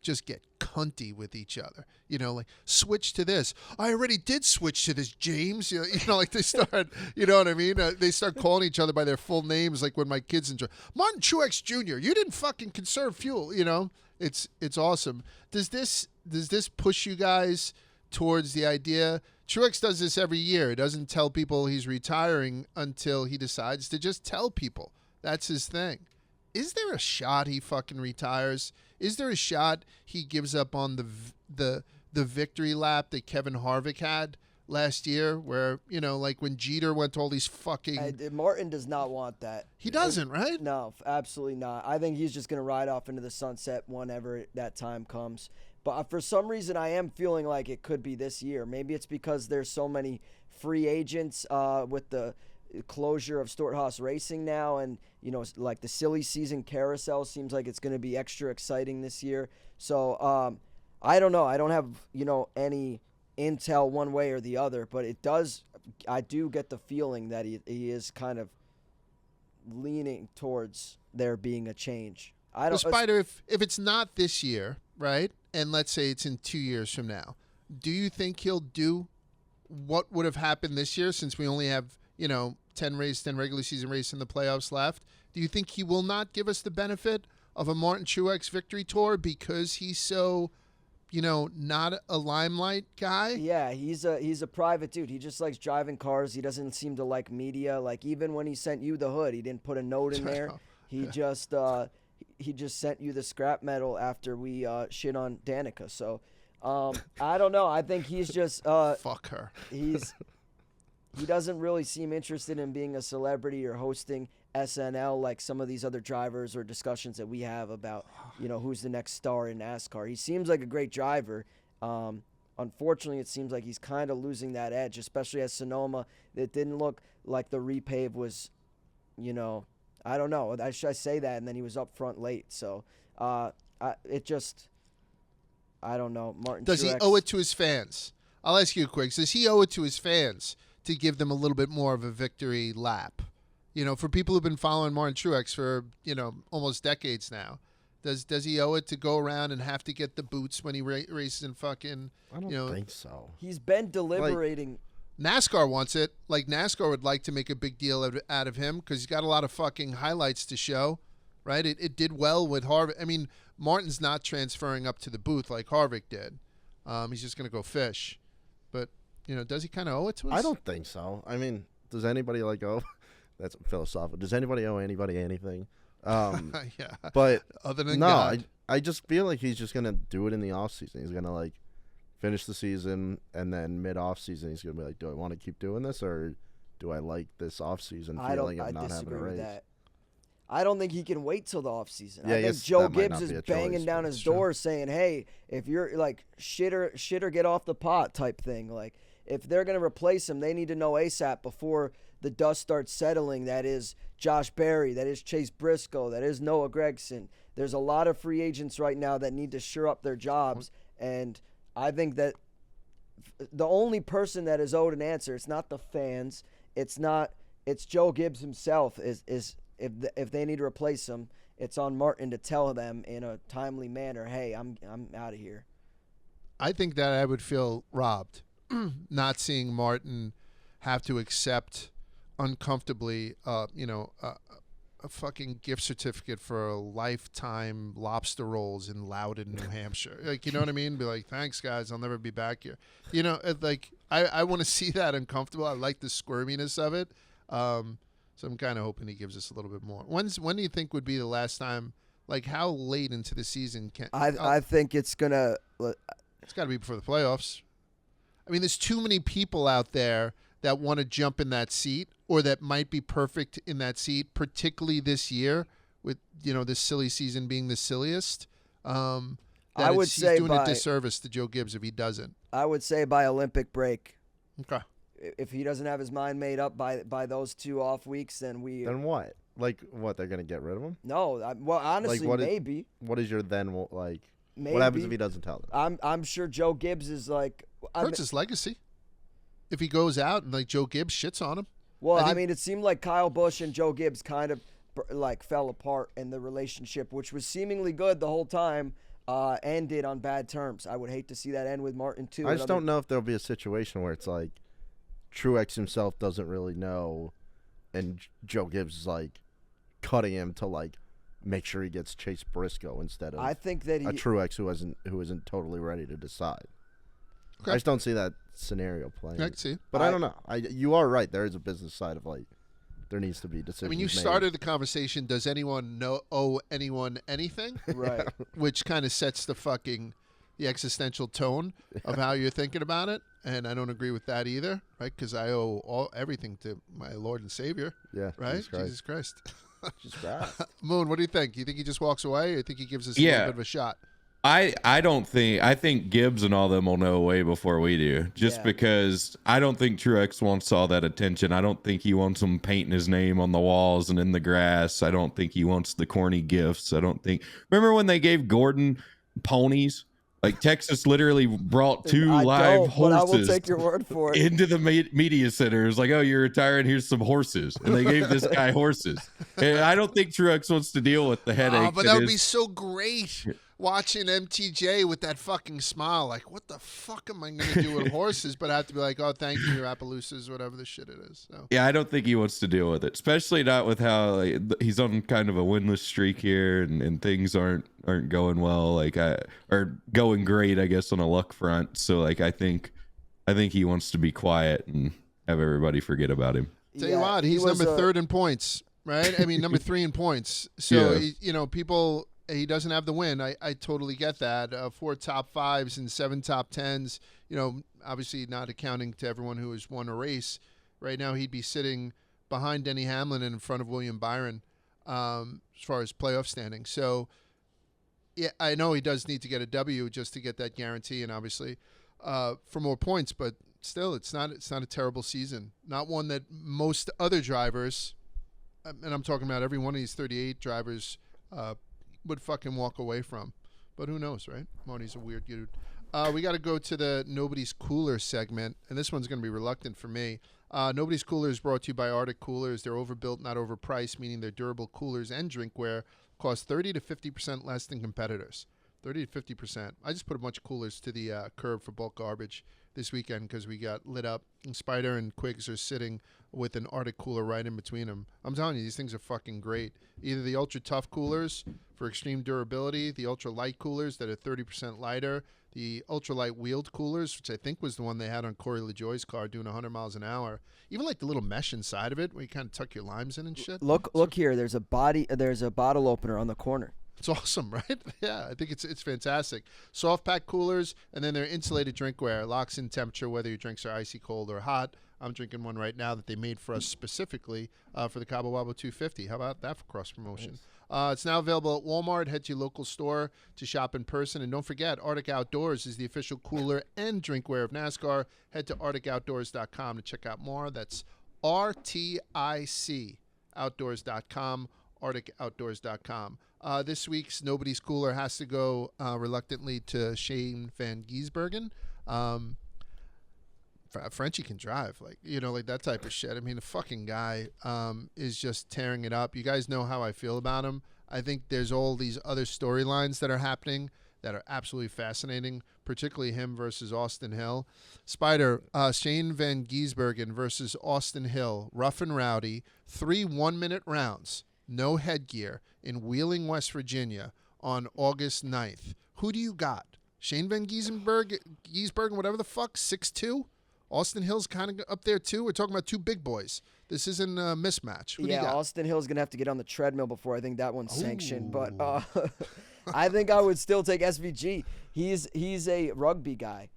just get cunty with each other. Like, switch to this. I already did switch to this, James. Like they start, you know what I mean? They start calling each other by their full names, like when my kids enjoy. Martin Truex Jr., you didn't fucking conserve fuel, It's awesome. Does this push you guys towards the idea? Truex does this every year. He doesn't tell people he's retiring until he decides to just tell people. That's his thing. Is there a shot he fucking retires? Is there a shot he gives up on the victory lap that Kevin Harvick had last year, where, like when Jeter went to all these fucking... Martin does not want that. He doesn't, right? No, absolutely not. I think he's just going to ride off into the sunset whenever that time comes. But for some reason, I am feeling like it could be this year. Maybe it's because there's so many free agents with the closure of Stewart-Haas Racing now, and like the silly season carousel seems like it's going to be extra exciting this year. So I don't know. I don't have any intel one way or the other, but I do get the feeling that he is kind of leaning towards there being a change. Spider, if it's not this year, right, and let's say it's in 2 years from now, do you think he'll do what would have happened this year, since we only have 10 regular season race in the playoffs left? Do you think he will not give us the benefit of a Martin Truex victory tour because he's so, not a limelight guy? Yeah, he's a private dude. He just likes driving cars. He doesn't seem to like media. Like, even when he sent you the hood, he didn't put a note in there. He just sent you the scrap metal after we shit on Danica. So I don't know. I think he's just fuck her. He doesn't really seem interested in being a celebrity or hosting SNL like some of these other drivers or discussions that we have about, who's the next star in NASCAR. He seems like a great driver. Unfortunately, it seems like he's kind of losing that edge, especially at Sonoma. It didn't look like the repave was, I don't know. Should I say that? And then he was up front late. So I don't know. Martin Does Truex, he owe it to his fans? I'll ask you quick. Does he owe it to his fans to give them a little bit more of a victory lap? For people who've been following Martin Truex for, almost decades now, does he owe it to go around and have to get the boots when he races in fucking, I don't think so. He's been deliberating. NASCAR wants it. Like, NASCAR would like to make a big deal out of him because he's got a lot of fucking highlights to show, right? It did well with Harvick. I mean, Martin's not transferring up to the booth like Harvick did. He's just going to go fish. But Does he kind of owe it to us? I don't think so. I mean, does anybody owe? That's philosophical. Does anybody owe anybody anything? Yeah. But other than no, God. I just feel like he's just gonna do it in the off season. He's gonna finish the season, and then mid off season he's gonna be like, do I want to keep doing this, or do I like this off season feeling of not having a race? That. I don't think he can wait till the offseason. Yeah, I think Joe Gibbs is banging down his door saying, hey, if you're shit or get off the pot type thing, if they're going to replace him, they need to know ASAP before the dust starts settling. That is Josh Berry, that is Chase Briscoe, that is Noah Gragson. There's a lot of free agents right now that need to shore up their jobs, and I think that the only person that is owed an answer, it's not the fans, it's Joe Gibbs himself is if they need to replace him, it's on Martin to tell them in a timely manner, hey, I'm out of here. I think that I would feel robbed not seeing Martin have to accept uncomfortably, a fucking gift certificate for a lifetime lobster rolls in Loudon, New Hampshire. You know what I mean? Be like, thanks, guys. I'll never be back here. I want to see that uncomfortable. I like the squirminess of it. So I'm kind of hoping he gives us a little bit more. When do you think would be the last time? How late into the season can? I think it's gonna. It's got to be before the playoffs. I mean, there's too many people out there that want to jump in that seat, or that might be perfect in that seat, particularly this year with this silly season being the silliest. I would say he's doing a disservice to Joe Gibbs if he doesn't. I would say by Olympic break. Okay. If he doesn't have his mind made up by those 2 off weeks, then we. Then what? What? They're gonna get rid of him? No. Well, honestly, maybe. What is your then Maybe. What happens if he doesn't tell them? I'm sure Joe Gibbs is hurts his legacy. If he goes out and Joe Gibbs shits on him. Well, I mean, it seemed like Kyle Busch and Joe Gibbs kind of fell apart in the relationship, which was seemingly good the whole time, ended on bad terms. I would hate to see that end with Martin too. I just don't know if there'll be a situation where it's Truex himself doesn't really know, and Joe Gibbs is cutting him to make sure he gets Chase Briscoe instead of I think that a Truex who isn't totally ready to decide. Okay. I just don't see that scenario playing. I can see. But I don't know. You are right. There is a business side of there needs to be decisions. I mean, you started the conversation. Does anyone owe anyone anything? Right. Which kind of sets the existential tone of how you're thinking about it, and I don't agree with that either, right? Because I owe everything to my Lord and Savior. Yeah. Right. Jesus Christ. Jesus Christ. Moon, what do you think? You think he just walks away, or you think he gives us a little bit of a shot? I think Gibbs and all them will know way before we do, because I don't think Truex wants all that attention. I don't think he wants them painting his name on the walls and in the grass. I don't think he wants the corny gifts. Remember when they gave Gordon ponies? Texas literally brought 2 live horses. But I will take your word for it. Into the media center. It was oh, you're retiring. Here's some horses, and they gave this guy horses. And I don't think Truex wants to deal with the headache. Oh, but that would be so great. Watching MTJ with that fucking smile, what the fuck am I going to do with horses? But I have to be oh, thank you, Appaloosas, whatever the shit it is. So. Yeah, I don't think he wants to deal with it, especially not with how he's on kind of a winless streak here, and things aren't going well, or going great, I guess, on a luck front. So I think he wants to be quiet and have everybody forget about him. Tell you what, he's number 3rd in points, right? I mean, number 3 in points. So people. He doesn't have the win. I totally get that. 4 top 5s and 7 top 10s. Obviously not accounting to everyone who has won a race. Right now he'd be sitting behind Denny Hamlin and in front of William Byron as far as playoff standing. So, yeah, I know he does need to get a W just to get that guarantee, and obviously for more points. But still, it's not a terrible season. Not one that most other drivers, and I'm talking about every one of these 38 drivers, would fucking walk away from. But who knows, right? Marty's a weird dude. We got to go to the Nobody's Cooler segment, and this one's going to be reluctant for me. Nobody's Cooler is brought to you by Arctic Coolers. They're overbuilt, not overpriced, meaning their durable coolers and drinkware cost 30 to 50% less than competitors. 30 to 50%. I just put a bunch of coolers to the curb for bulk garbage this weekend because we got lit up. And Spider and Quigs are sitting with an Arctic cooler right in between them. I'm telling you, these things are fucking great. Either the ultra tough coolers for extreme durability, the ultra light coolers that are 30% lighter, the ultralight wheeled coolers, which I think was the one they had on Corey LaJoie's car doing 100 miles an hour. Even like the little mesh inside of it where you kind of tuck your limes in and shit. Look here. There's a bottle opener on the corner. It's awesome, right? Yeah, I think it's fantastic. Soft pack coolers, and then they're insulated drinkware. Locks in temperature whether your drinks are icy cold or hot. I'm drinking one right now that they made for us specifically for the Cabo Wabo 250. How about that for cross promotion? Nice. It's now available at Walmart. Head to your local store to shop in person. And don't forget, Arctic Outdoors is the official cooler and drinkware of NASCAR. Head to arcticoutdoors.com to check out more. That's RTIC outdoors.com, arcticoutdoors.com. This week's Nobody's Cooler has to go reluctantly to Shane Van Gisbergen. Frenchie can drive, like that type of shit. I mean, the fucking guy is just tearing it up. You guys know how I feel about him. I think there's all these other storylines that are happening that are absolutely fascinating, particularly him versus Austin Hill. Spider, Shane Van Gisbergen versus Austin Hill, rough and rowdy, 3 1-minute rounds, no headgear, in Wheeling, West Virginia on August 9th. Who do you got? Shane Van Gisbergen, whatever the fuck, 6'2"? Austin Hill's kind of up there, too. We're talking about two big boys. This isn't a mismatch. Who do you got? Austin Hill's going to have to get on the treadmill before I think that one's sanctioned. But I think I would still take SVG. He's a rugby guy.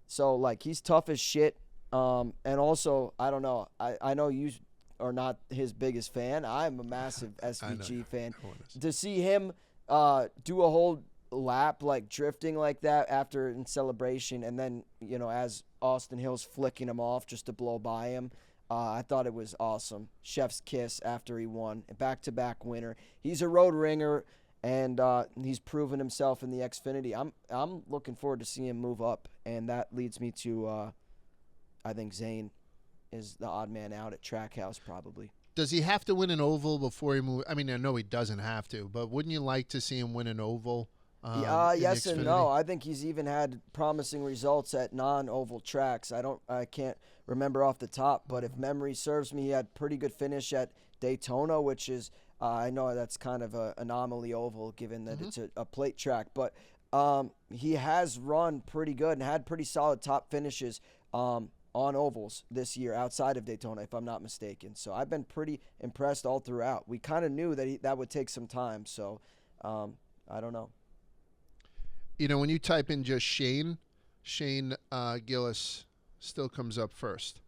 So, like, he's tough as shit. And also, I don't know. I know you are not his biggest fan. I'm a massive SVG fan. To see him do a whole lap, like drifting like that after in celebration, and then as Austin Hill's flicking him off just to blow by him, I thought it was awesome. Chef's kiss after he won, back-to-back winner. He's a road ringer, and he's proven himself in the Xfinity. I'm looking forward to seeing him move up, and that leads me to I think Zane is the odd man out at Trackhouse probably. Does he have to win an oval before he moves? I mean, I know he doesn't have to, but wouldn't you like to see him win an oval? Yes and no. I think he's even had promising results at non-oval tracks. I can't remember off the top, but if memory serves me, he had pretty good finish at Daytona, which is I know that's kind of an anomaly oval given that it's a plate track, but he has run pretty good and had pretty solid top finishes on ovals this year outside of Daytona, if I'm not mistaken. So I've been pretty impressed all throughout. We kind of knew that that would take some time, so I don't know. When you type in just Shane Gillis still comes up first,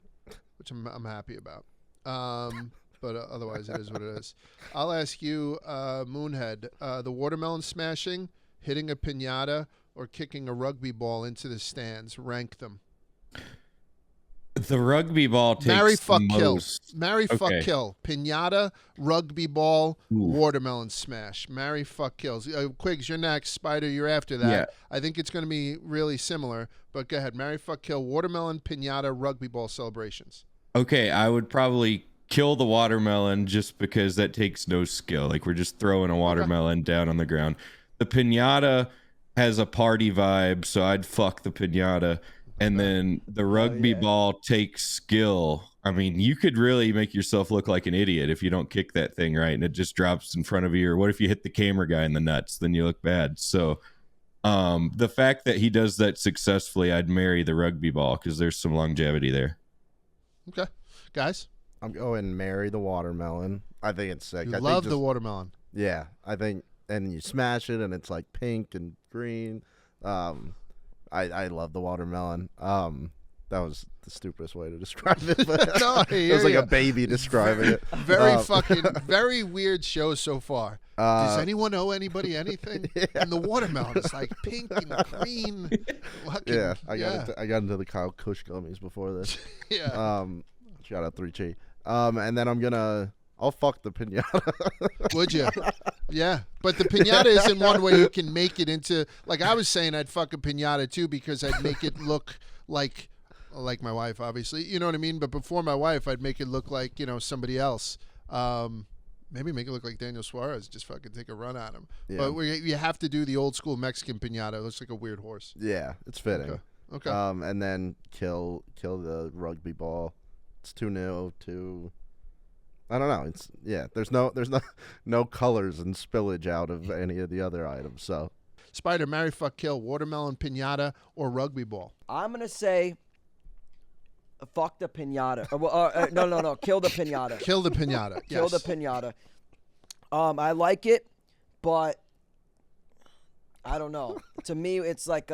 which I'm happy about. But otherwise, it is what it is. I'll ask you, Moonhead, the watermelon smashing, hitting a piñata, or kicking a rugby ball into the stands. Rank them. The rugby ball takes Marry, fuck, kill. most. Marry, fuck, Okay. kill. Piñata, rugby ball, Ooh. watermelon smash. Marry, fuck, kills. Quigs, you're next. Spider, you're after that. Yeah. I think it's going to be really similar, but go ahead. Marry, fuck, kill, watermelon, piñata, rugby ball celebrations. Okay, I would probably kill the watermelon just because that takes no skill. Like, we're just throwing a watermelon down on the ground. The piñata has a party vibe, so I'd fuck the piñata. And then the rugby ball takes skill. I mean, you could really make yourself look like an idiot if you don't kick that thing right and it just drops in front of you. Or what if you hit the camera guy in the nuts? Then you look bad. So the fact that he does that successfully, I'd marry the rugby ball because there's some longevity there. Okay. Guys? I'm going marry the watermelon. I think it's sick. You love the watermelon. Yeah, I think, and you smash it and it's like pink and green. I love the watermelon. That was the stupidest way to describe it. But No, I it hear was like ya. a baby describing it. Very weird show so far. Does anyone owe anybody anything? Yeah. And the watermelon is like pink and green. Yeah, I got into the Kyle Kush gummies before this. Yeah. Shout out 3G. And then I'll fuck the piñata. Would you? Yeah. But the piñata isn't one way you can make it into, like I was saying, I'd fuck a piñata too because I'd make it look like my wife, obviously. You know what I mean? But before my wife, I'd make it look like, somebody else. Maybe make it look like Daniel Suarez, just fucking take a run at him. Yeah. But you have to do the old school Mexican piñata. It looks like a weird horse. Yeah, it's fitting. Okay. And then kill the rugby ball. It's too new to. I don't know. There's no colors and spillage out of any of the other items. So Spider, marry, fuck, kill, watermelon, pinata, or rugby ball. I'm going to say fuck the pinata. No. Kill the pinata. Kill the pinata. Kill Yes. the pinata. I like it, but I don't know. To me, it's like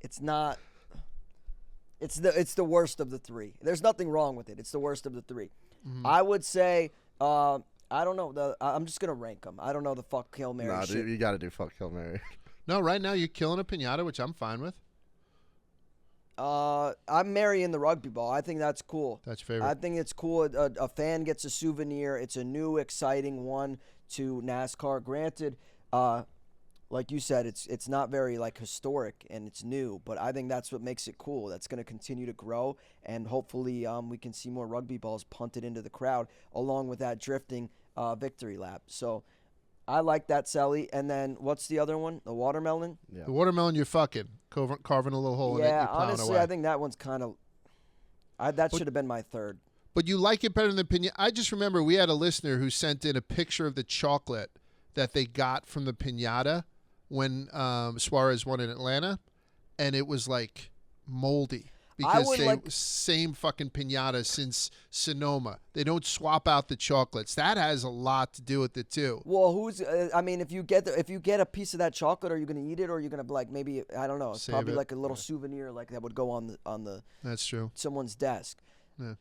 it's not. It's the worst of the three. There's nothing wrong with it. It's the worst of the three. Mm-hmm. I would say I don't know. I'm just gonna rank them. I don't know the fuck Hail Mary Nah, shit. dude, you got to do fuck Hail Mary. No, right now you're killing a pinata, which I'm fine with. I'm marrying the rugby ball. I think that's cool. That's your favorite. I think it's cool. A fan gets a souvenir. It's a new, exciting one to NASCAR. Granted, like you said, it's not very like historic and it's new, but I think that's what makes it cool. That's going to continue to grow, and hopefully we can see more rugby balls punted into the crowd along with that drifting victory lap. So I like that, Sally. And then what's the other one? The watermelon? Yeah. The watermelon you're fucking. Carving a little hole in it. Yeah, You're plowing honestly, away. I think that one's kind of. That should have been my third. But you like it better than the pinata. I just remember we had a listener who sent in a picture of the chocolate that they got from the pinata when Suarez won in Atlanta, and it was like moldy because same fucking pinata since Sonoma. They don't swap out the chocolates. That has a lot to do with it too. Well, I mean, if you get a piece of that chocolate, are you gonna eat it, or are you gonna like maybe I don't know? It's Save probably it. like a little souvenir like that would go on the That's true. someone's desk. Yeah.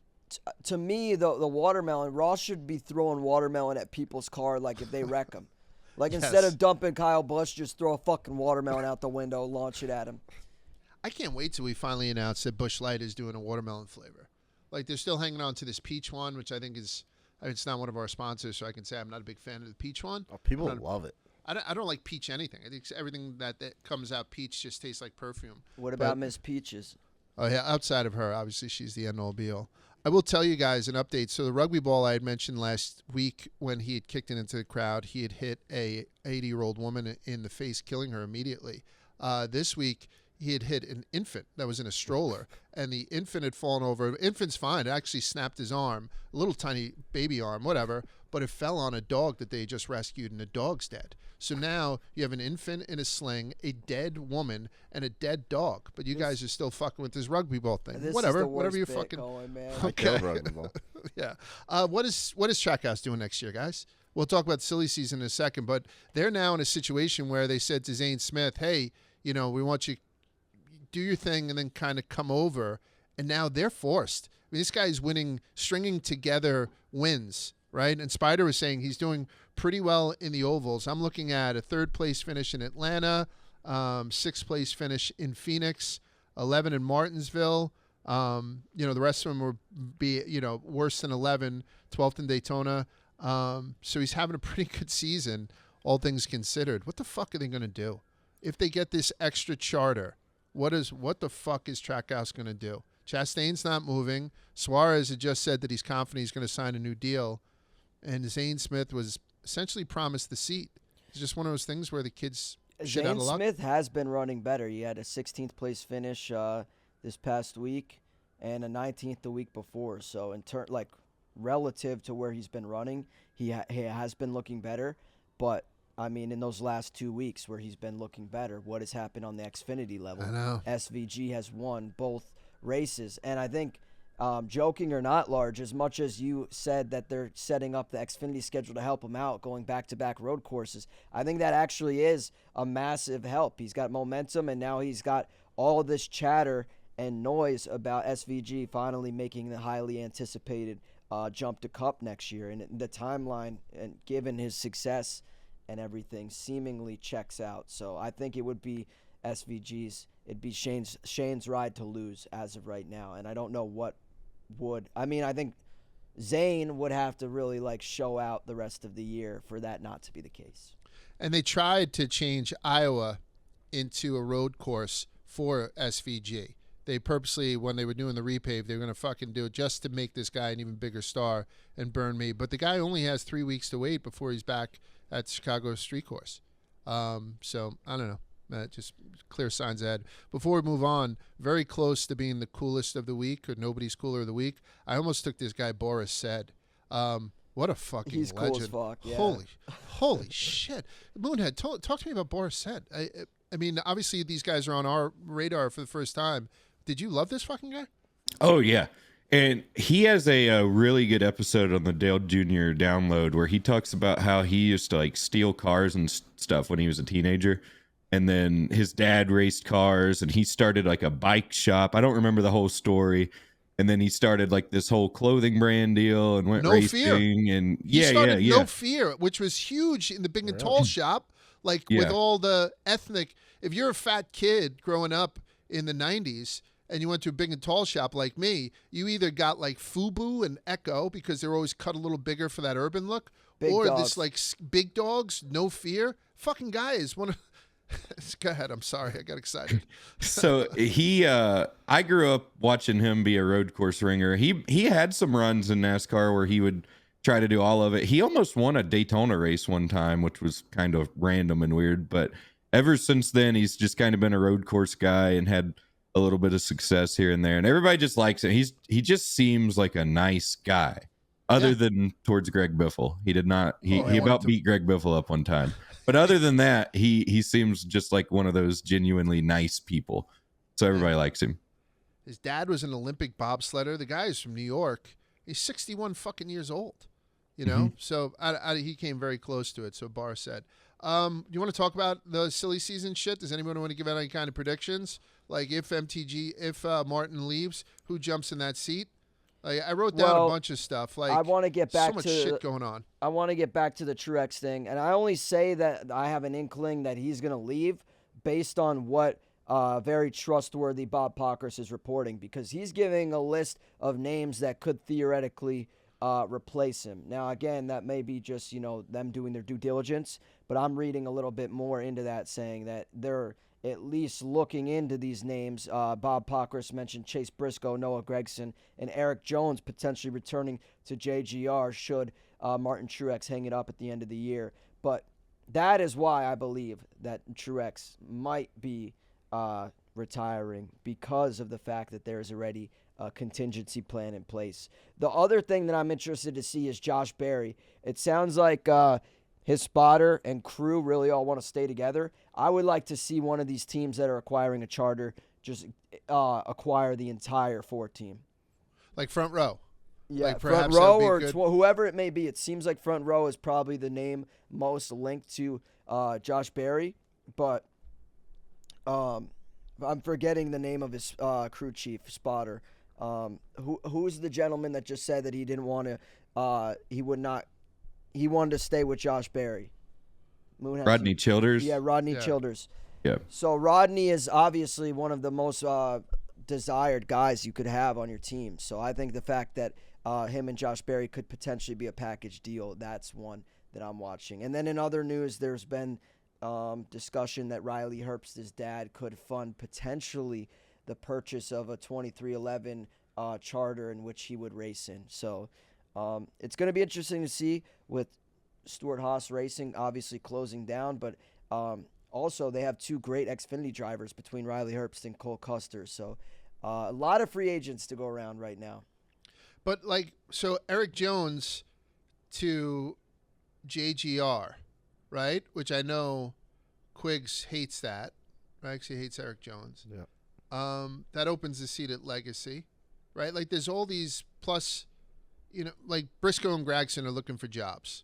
To me, the watermelon, Ross should be throwing watermelon at people's car like if they wreck them. Like instead of dumping Kyle Busch, just throw a fucking watermelon out the window, launch it at him. I can't wait till we finally announce that Busch Light is doing a watermelon flavor. Like they're still hanging on to this peach one, which I think is. It's not one of our sponsors, so I can say I'm not a big fan of the peach one. Oh, people love it. I don't like peach anything. I think everything that comes out peach just tastes like perfume. What about Miss Peaches? Oh yeah, outside of her, obviously she's the end all be all. I will tell you guys an update. So the rugby ball I had mentioned last week when he had kicked it into the crowd, he had hit a 80-year-old woman in the face, killing her immediately. This week he had hit an infant that was in a stroller, and the infant had fallen over. Infant's fine. It actually snapped his arm, a little tiny baby arm, whatever, but it fell on a dog that they just rescued, and the dog's dead. So now you have an infant in a sling, a dead woman, and a dead dog. But you guys are still fucking with this rugby ball thing. Whatever you're fucking. Going, man. I killed rugby ball. Yeah. What is Trackhouse doing next year, guys? We'll talk about silly season in a second, but they're now in a situation where they said to Zane Smith, "Hey, we want you do your thing and then kind of come over," and now they're forced. I mean, this guy's winning, stringing together wins, right? And Spider was saying he's doing pretty well in the ovals. I'm looking at a 3rd place finish in Atlanta, 6th place finish in Phoenix, 11 in Martinsville. The rest of them will be, worse than 11, 12th in Daytona. So he's having a pretty good season, all things considered. What the fuck are they going to do if they get this extra charter? What the fuck is Trackhouse going to do? Chastain's not moving. Suarez had just said that he's confident he's going to sign a new deal, and Zane Smith was essentially promised the seat. It's just one of those things where the kids shit out of luck. Zane Smith has been running better. He had a 16th place finish this past week and a 19th the week before. So relative to where he's been running, he has been looking better. But I mean, in those last 2 weeks where he's been looking better, what has happened on the Xfinity level? I know. SVG has won both races. And I think, joking or not, Large, as much as you said that they're setting up the Xfinity schedule to help him out, going back-to-back road courses, I think that actually is a massive help. He's got momentum, and now he's got all of this chatter and noise about SVG finally making the highly anticipated jump to Cup next year. And the timeline, and given his success and everything, seemingly checks out. So I think it would be SVG's. It'd be Shane's ride to lose as of right now. And I don't know what would. I mean, I think Zane would have to really show out the rest of the year for that not to be the case. And they tried to change Iowa into a road course for SVG. They purposely, when they were doing the repave, they were going to fucking do it just to make this guy an even bigger star and burn me. But the guy only has 3 weeks to wait before he's back at Chicago Street Course. So, I don't know. Just clear signs ahead. Before we move on, very close to being the coolest of the week or nobody's cooler of the week, I almost took this guy Boris Said. What a fucking He's legend. cool as fuck. Yeah. Holy shit. Moonhead, talk to me about Boris Said. I mean, obviously these guys are on our radar for the first time. Did you love this fucking guy? Oh, yeah. And he has a really good episode on the Dale Jr. download where he talks about how he used to like steal cars and stuff when he was a teenager. And then his dad raced cars and he started like a bike shop. I don't remember the whole story. And then he started like this whole clothing brand deal and went racing. And he started No Fear, which was huge in the Big and Tall shop. Like with all the ethnic, if you're a fat kid growing up in the 90s and you went to a Big and Tall shop like me, you either got like FUBU and Echo because they're always cut a little bigger for that urban look, or this like Big Dogs, No Fear. Fucking guy is one of... Go ahead. I'm sorry. I got excited. So I grew up watching him be a road course ringer. He had some runs in NASCAR where he would try to do all of it. He almost won a Daytona race one time, which was kind of random and weird. But ever since then, he's just kind of been a road course guy and had a little bit of success here and there. And everybody just likes him. He just seems like a nice guy, other than towards Greg Biffle. He did not. He about beat Greg Biffle up one time. But other than that, he seems just like one of those genuinely nice people. So everybody likes him. His dad was an Olympic bobsledder. The guy is from New York. He's 61 fucking years old. You know, so he came very close to it. So Barr said, you want to talk about the silly season shit? Does anyone want to give out any kind of predictions? Like if Martin leaves, who jumps in that seat? Like I wrote down a bunch of stuff. Like I want to get back so much to shit going on. I want to get back to the Truex thing, and I only say that I have an inkling that he's going to leave based on what very trustworthy Bob Pockrass is reporting, because he's giving a list of names that could theoretically replace him. Now, again, that may be just, them doing their due diligence, but I'm reading a little bit more into that, saying that they're at least looking into these names. Bob Pockrass mentioned Chase Briscoe, Noah Gragson, and Eric Jones potentially returning to JGR should Martin Truex hang it up at the end of the year. But that is why I believe that Truex might be retiring, because of the fact that there is already a contingency plan in place. The other thing that I'm interested to see is Josh Berry. It sounds like his spotter and crew really all want to stay together. I would like to see one of these teams that are acquiring a charter just acquire the entire Ford team. Like Front Row. Yeah, like Front Row or whoever it may be. It seems like Front Row is probably the name most linked to Josh Berry, but I'm forgetting the name of his crew chief, spotter. Who's the gentleman that just said that he didn't want to, he wanted to stay with Josh Berry? Rodney Childers? Yeah, Rodney Childers. Yeah. So Rodney is obviously one of the most desired guys you could have on your team. So I think the fact that him and Josh Berry could potentially be a package deal, that's one that I'm watching. And then in other news, there's been discussion that Riley Herbst's dad could fund potentially the purchase of a 2311 charter in which he would race in. So it's going to be interesting to see with Stuart Haas Racing obviously closing down, but also they have two great Xfinity drivers between Riley Herbst and Cole Custer. So a lot of free agents to go around right now. But so Eric Jones to JGR, right? Which I know Quiggs hates that, right? 'Cause he hates Eric Jones. Yeah. That opens the seat at Legacy, right? Like there's all these plus, like Briscoe and Gragson are looking for jobs,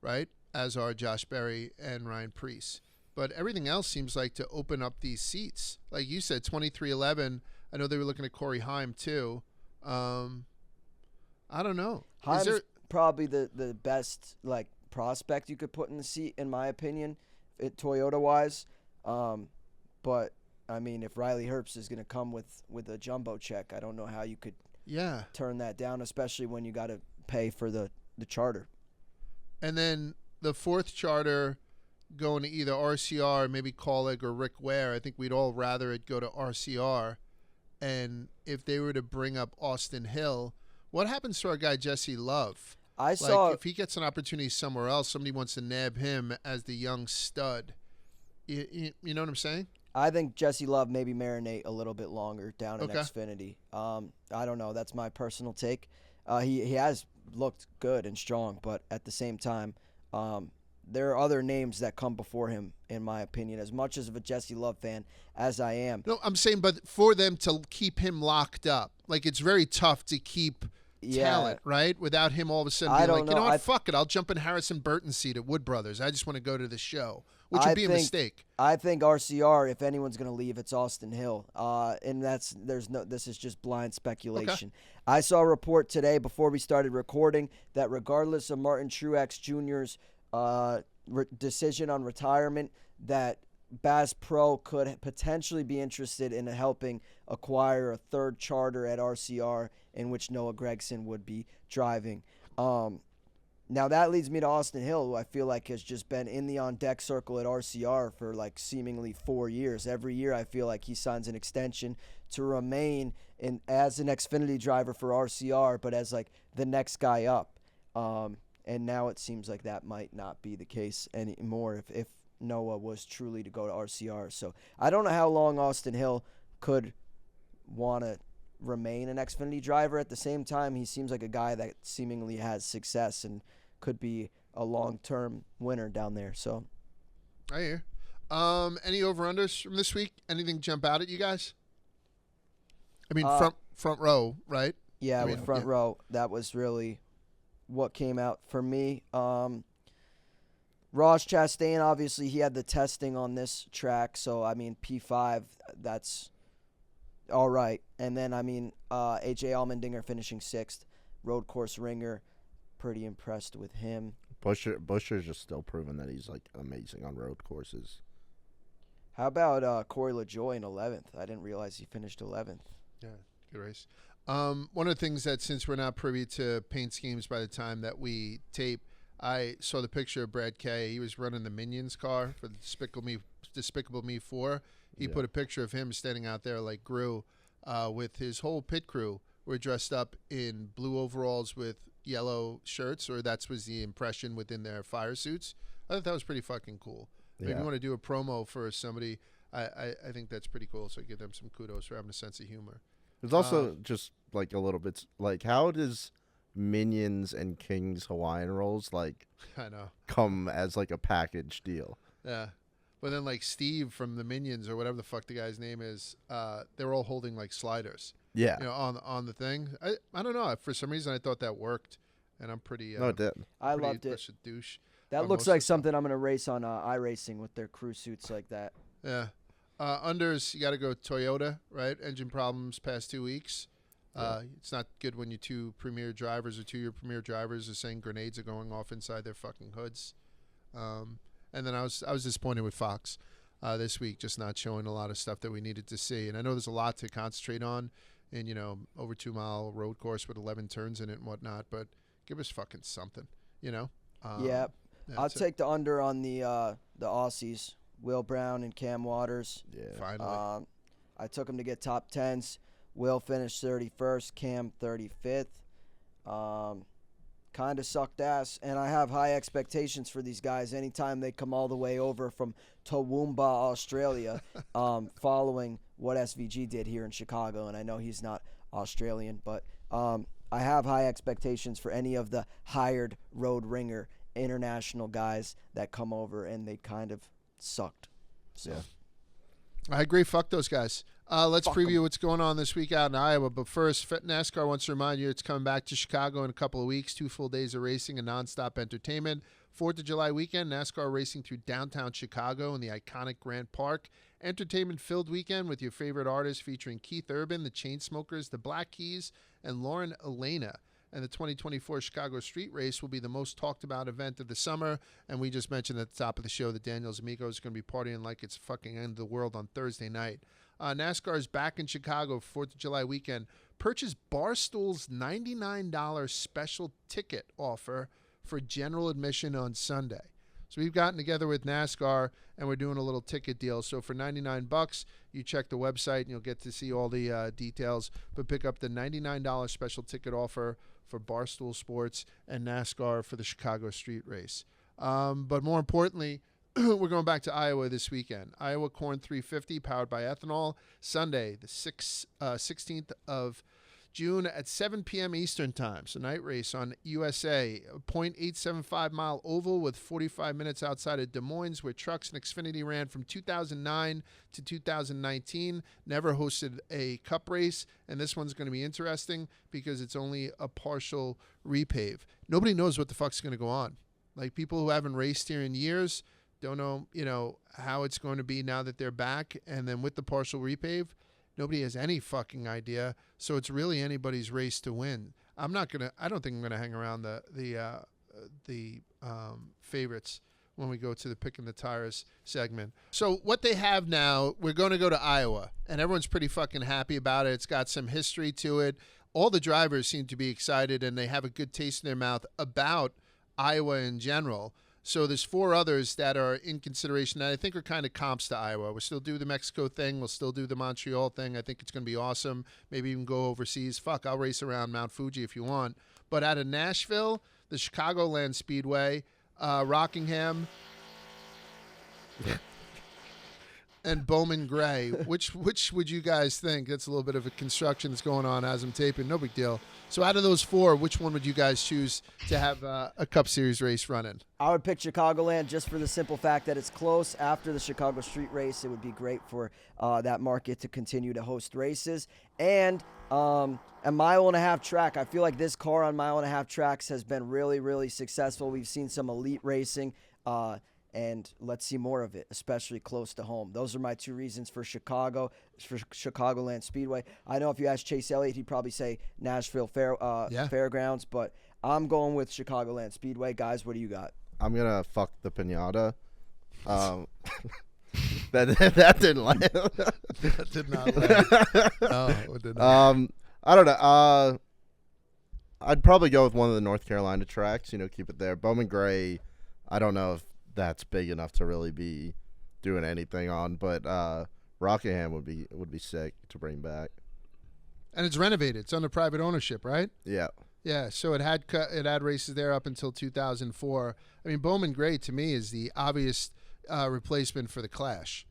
right? As are Josh Berry and Ryan Preece. But everything else seems like to open up these seats. Like you said, 2311. I know they were looking at Corey Heim too. I don't know. Heim's probably the best prospect you could put in the seat, in my opinion, Toyota wise. But I mean, if Riley Herbst is going to come with a jumbo check, I don't know how you could turn that down, especially when you got to pay for the charter. And then the fourth charter going to either RCR, maybe Colleague or Rick Ware. I think we'd all rather it go to RCR. And if they were to bring up Austin Hill, what happens to our guy Jesse Love? I saw if he gets an opportunity somewhere else, somebody wants to nab him as the young stud. You know what I'm saying? I think Jesse Love maybe marinate a little bit longer down in Xfinity. I don't know. That's my personal take. He has looked good and strong, but at the same time, there are other names that come before him, in my opinion. As much as of a Jesse Love fan as I am, No, I'm saying, but for them to keep him locked up, like it's very tough to keep talent, right? Without him all of a sudden being like, you know what, fuck it, I'll jump in Harrison Burton's seat at Wood Brothers. I just want to go to the show, which would be a mistake. I think RCR, if anyone's going to leave, it's Austin Hill, and this is just blind speculation. Okay. I saw a report today before we started recording that regardless of Martin Truex Jr.'s decision on retirement, that Bass Pro could potentially be interested in helping acquire a third charter at RCR in which Noah Gragson would be driving. Now that leads me to Austin Hill, who I feel like has just been in the on-deck circle at RCR for like seemingly 4 years. Every year I feel like he signs an extension to remain as an Xfinity driver for RCR, but as like the next guy up. And now it seems like that might not be the case anymore if Noah was truly to go to RCR. So I don't know how long Austin Hill could want to remain an Xfinity driver. At the same time, he seems like a guy that seemingly has success and could be a long-term winner down there. So I hear. Any over-unders from this week? Anything jump out at you guys? I mean, front row, right? Yeah, with front row, that was really what came out for me. Ross Chastain, obviously, he had the testing on this track. So, I mean, P5, that's all right. And then, I mean, A.J. Allmendinger finishing 6th. Road course ringer, pretty impressed with him. Buescher's just still proving that he's, like, amazing on road courses. How about Corey LaJoie in 11th? I didn't realize he finished 11th. Yeah, good race. One of the things that, since we're not privy to paint schemes by the time that we tape, I saw the picture of Brad Kay. He was running the Minions car for the Despicable Me 4. He put a picture of him standing out there like Gru with his whole pit crew were dressed up in blue overalls with yellow shirts, or that was the impression within their fire suits. I thought that was pretty fucking cool. Yeah. If you want to do a promo for somebody, I think that's pretty cool. So I give them some kudos for having a sense of humor. There's also just like a little bit like, how does Minions and King's Hawaiian rolls like I know come as like a package deal? Yeah. But then like Steve from the Minions or whatever the fuck the guy's name is, they're all holding like sliders. Yeah. You know, on the thing. I don't know. For some reason I thought that worked, and I'm pretty No, it didn't. I loved it. A douche. That looks like something I'm going to race on iRacing with their crew suits like that. Yeah. Unders, you got to go Toyota, right? Engine problems past 2 weeks. It's not good when your 2 premier drivers or 2-year premier drivers are saying grenades are going off inside their fucking hoods. And then I was disappointed with Fox this week, just not showing a lot of stuff that we needed to see. And I know there's a lot to concentrate on in, over 2-mile road course with 11 turns in it and whatnot, but give us fucking something, I'll take the under on the Aussies, Will Brown and Cam Waters. Yeah, finally. I took them to get top 10s. Will finished 31st, Cam 35th. Kind of sucked ass, and I have high expectations for these guys anytime they come all the way over from Toowoomba, Australia, following what SVG did here in Chicago. And I know he's not Australian, but I have high expectations for any of the hired road ringer international guys that come over, and they kind of sucked. So. Yeah. I agree. Fuck those guys. Let's preview what's going on this week out in Iowa. But first, NASCAR wants to remind you it's coming back to Chicago in a couple of weeks. 2 full days of racing and nonstop entertainment. 4th of July weekend, NASCAR racing through downtown Chicago in the iconic Grant Park. Entertainment-filled weekend with your favorite artists featuring Keith Urban, the Chainsmokers, the Black Keys, and Lauren Elena. And the 2024 Chicago Street Race will be the most talked about event of the summer. And we just mentioned at the top of the show that Daniel's Amigos is going to be partying like it's fucking end of the world on Thursday night. NASCAR is back in Chicago for 4th of July weekend. Purchase Barstool's $99 special ticket offer for general admission on Sunday. So we've gotten together with NASCAR and we're doing a little ticket deal. So for $99, you check the website and you'll get to see all the details. But pick up the $99 special ticket offer for Barstool Sports and NASCAR for the Chicago Street Race. But more importantly, we're going back to Iowa this weekend. Iowa Corn 350 powered by ethanol. Sunday, the 16th of June at 7 p.m. Eastern Time. So night race on USA. A .875 mile oval with 45 minutes outside of Des Moines, where Trucks and Xfinity ran from 2009 to 2019. Never hosted a cup race, and this one's going to be interesting because it's only a partial repave. Nobody knows what the fuck's going to go on. Like, people who haven't raced here in years don't know, how it's going to be now that they're back. And then with the partial repave, nobody has any fucking idea. So it's really anybody's race to win. I don't think I'm gonna hang around the favorites when we go to the Picking the Tires segment. So what they have now, we're going to go to Iowa, and everyone's pretty fucking happy about it. It's got some history to it. All the drivers seem to be excited, and they have a good taste in their mouth about Iowa in general. So there's 4 others that are in consideration that I think are kind of comps to Iowa. We'll still do the Mexico thing. We'll still do the Montreal thing. I think it's going to be awesome. Maybe even go overseas. Fuck, I'll race around Mount Fuji if you want. But out of Nashville, the Chicagoland Speedway, Rockingham, and Bowman Gray. Which would you guys think? That's a little bit of a construction that's going on as I'm taping. No big deal. So out of those 4, which one would you guys choose to have a Cup Series race running? I would pick Chicagoland just for the simple fact that it's close. After the Chicago Street Race, it would be great for that market to continue to host races. And a 1.5-mile track. I feel like this car on 1.5-mile tracks has been really, really successful. We've seen some elite racing. And let's see more of it, especially close to home. Those are my 2 reasons for Chicagoland Speedway. I know if you ask Chase Elliott, he'd probably say Nashville Fairgrounds, but I'm going with Chicagoland Speedway. Guys, what do you got? I'm gonna fuck the pinata. That didn't land. That did not land. No, it did not. I don't know. I'd probably go with one of the North Carolina tracks. Keep it there. Bowman Gray. I don't know if that's big enough to really be doing anything on, but Rockingham would be sick to bring back. And it's renovated. It's under private ownership, right? Yeah. Yeah. So it had races there up until 2004. I mean, Bowman Gray to me is the obvious replacement for the Clash,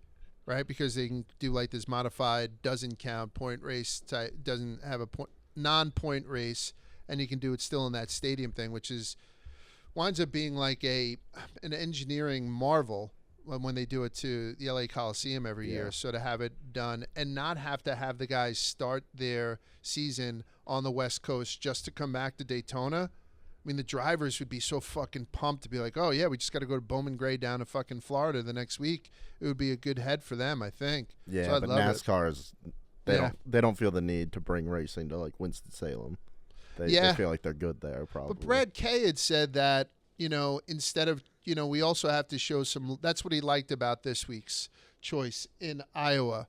right? Because they can do like this modified doesn't count point race type, doesn't have a non-point race, and you can do it still in that stadium thing, which winds up being like an engineering marvel when they do it to the LA Coliseum every year. So to have it done and not have to have the guys start their season on the West Coast just to come back to Daytona. I mean, the drivers would be so fucking pumped to be like, oh yeah, we just got to go to Bowman Gray down to fucking Florida the next week. It would be a good head for them, I think. Yeah, so but NASCAR they don't feel the need to bring racing to like Winston-Salem. They feel like they're good there, probably. But Brad Kay had said that, instead of, we also have to show some, that's what he liked about this week's choice in Iowa.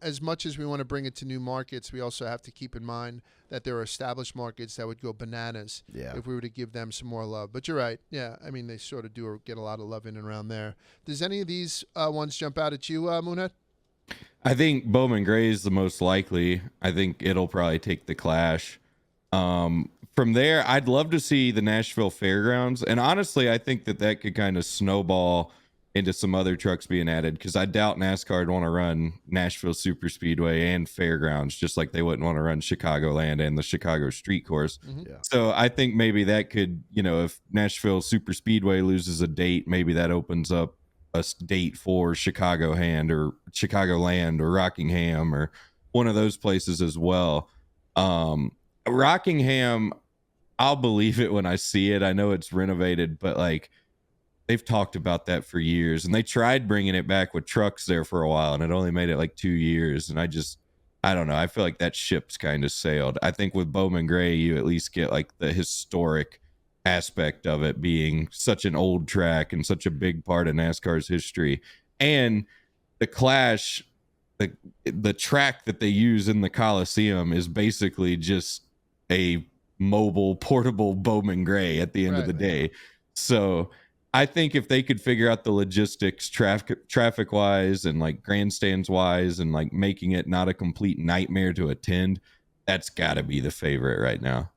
As much as we want to bring it to new markets, we also have to keep in mind that there are established markets that would go bananas if we were to give them some more love. But you're right. Yeah, I mean, they sort of do get a lot of love in and around there. Does any of these ones jump out at you, Moonhead? I think Bowman Gray is the most likely. I think it'll probably take the Clash. From there, I'd love to see the Nashville Fairgrounds. And honestly, I think that could kind of snowball into some other trucks being added, because I doubt NASCAR would want to run Nashville Super Speedway and Fairgrounds, just like they wouldn't want to run Chicagoland and the Chicago Street Course. Mm-hmm. Yeah. So I think maybe that could, if Nashville Super Speedway loses a date, maybe that opens up a date for Chicagoland or Rockingham or one of those places as well. Rockingham, I'll believe it when I see it. I know it's renovated, but like they've talked about that for years, and they tried bringing it back with trucks there for a while, and it only made it like 2 years. And I don't know. I feel like that ship's kind of sailed. I think with Bowman Gray, you at least get like the historic aspect of it being such an old track and such a big part of NASCAR's history. And the Clash, the track that they use in the Coliseum is basically just a mobile, portable Bowman Gray at the end of the day. So I think if they could figure out the logistics traffic wise and like grandstands wise and like making it not a complete nightmare to attend, that's got to be the favorite right now.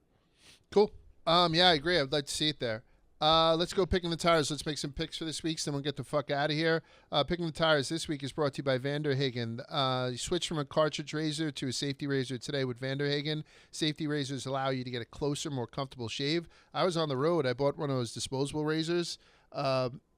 Cool. Yeah, I agree. I'd like to see it there. Let's go picking the tires. Let's make some picks for this week, so then we'll get the fuck out of here. Picking the tires this week is brought to you by Vanderhagen. You switch from a cartridge razor to a safety razor today with Vanderhagen. Safety razors allow you to get a closer, more comfortable shave. I was on the road. I bought one of those disposable razors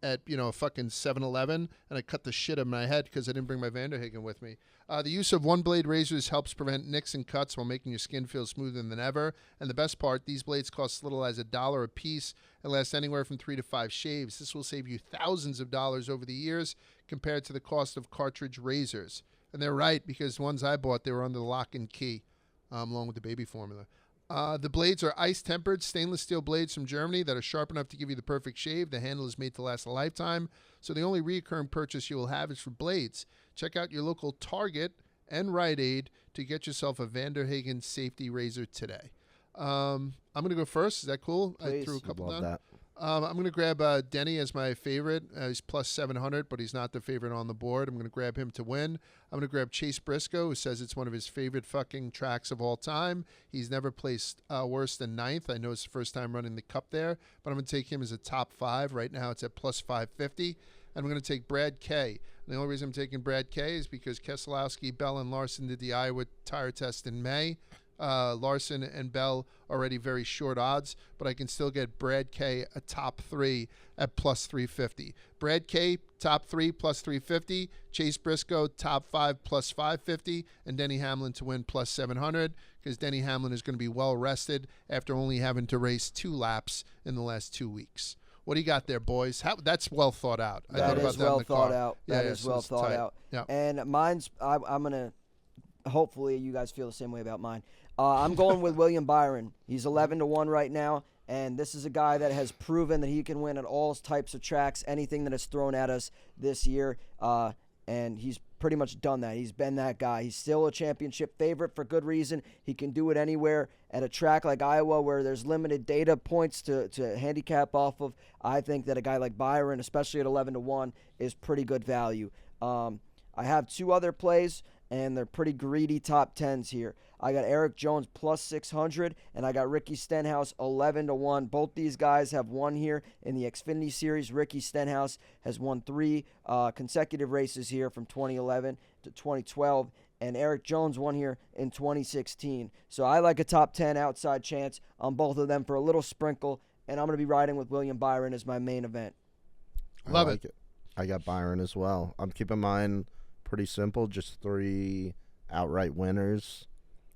at a fucking 7-Eleven, and I cut the shit out of my head because I didn't bring my Vanderhagen with me. The use of one-blade razors helps prevent nicks and cuts while making your skin feel smoother than ever. And the best part, these blades cost as little as $1 a piece and last anywhere from 3 to 5 shaves. This will save you thousands of dollars over the years compared to the cost of cartridge razors. And they're right, because the ones I bought, they were under the lock and key, along with the baby formula. The blades are ice-tempered stainless steel blades from Germany that are sharp enough to give you the perfect shave. The handle is made to last a lifetime, so the only recurring purchase you will have is for blades. Check out your local Target and Rite Aid to get yourself a Vanderhagen safety razor today. I'm going to go first. Is that cool? Please. I threw a couple down. That. I'm going to grab Denny as my favorite. He's plus 700, but he's not the favorite on the board. I'm going to grab him to win. I'm going to grab Chase Briscoe, who says it's one of his favorite fucking tracks of all time. He's never placed worse than 9th. I know it's the first time running the Cup there, but I'm going to take him as a top 5. Right now it's at plus 550. And I'm going to take Brad Kay. And the only reason I'm taking Brad Kay is because Keselowski, Bell, and Larson did the Iowa tire test in May. Larson and Bell already very short odds, but I can still get Brad Kay a top 3 at plus 350. Brad Kay, top 3 plus 350. Chase Briscoe, top 5 plus 550. And Denny Hamlin to win plus 700, because Denny Hamlin is going to be well rested after only having to race 2 laps in the last 2 weeks. What do you got there, boys? That's well thought out. I thought about that well in the car. thought out. That is well thought out. Yeah. And mine's, I'm going to, hopefully you guys feel the same way about mine. I'm going with William Byron. He's 11-1 right now, and this is a guy that has proven that he can win at all types of tracks, anything that is thrown at us this year, and he's pretty much done that. He's been that guy. He's still a championship favorite for good reason. He can do it anywhere at a track like Iowa where there's limited data points to handicap off of. I think that a guy like Byron, especially at 11-1, is pretty good value. I have 2 other plays, and they're pretty greedy top 10s here. I got Eric Jones plus 600, and I got Ricky Stenhouse 11-1. Both these guys have won here in the Xfinity Series. Ricky Stenhouse has won 3 consecutive races here from 2011 to 2012, and Eric Jones won here in 2016. So I like a top 10 outside chance on both of them for a little sprinkle, and I'm going to be riding with William Byron as my main event. Love it. I got Byron as well. I'm keeping mine pretty simple, just 3 outright winners.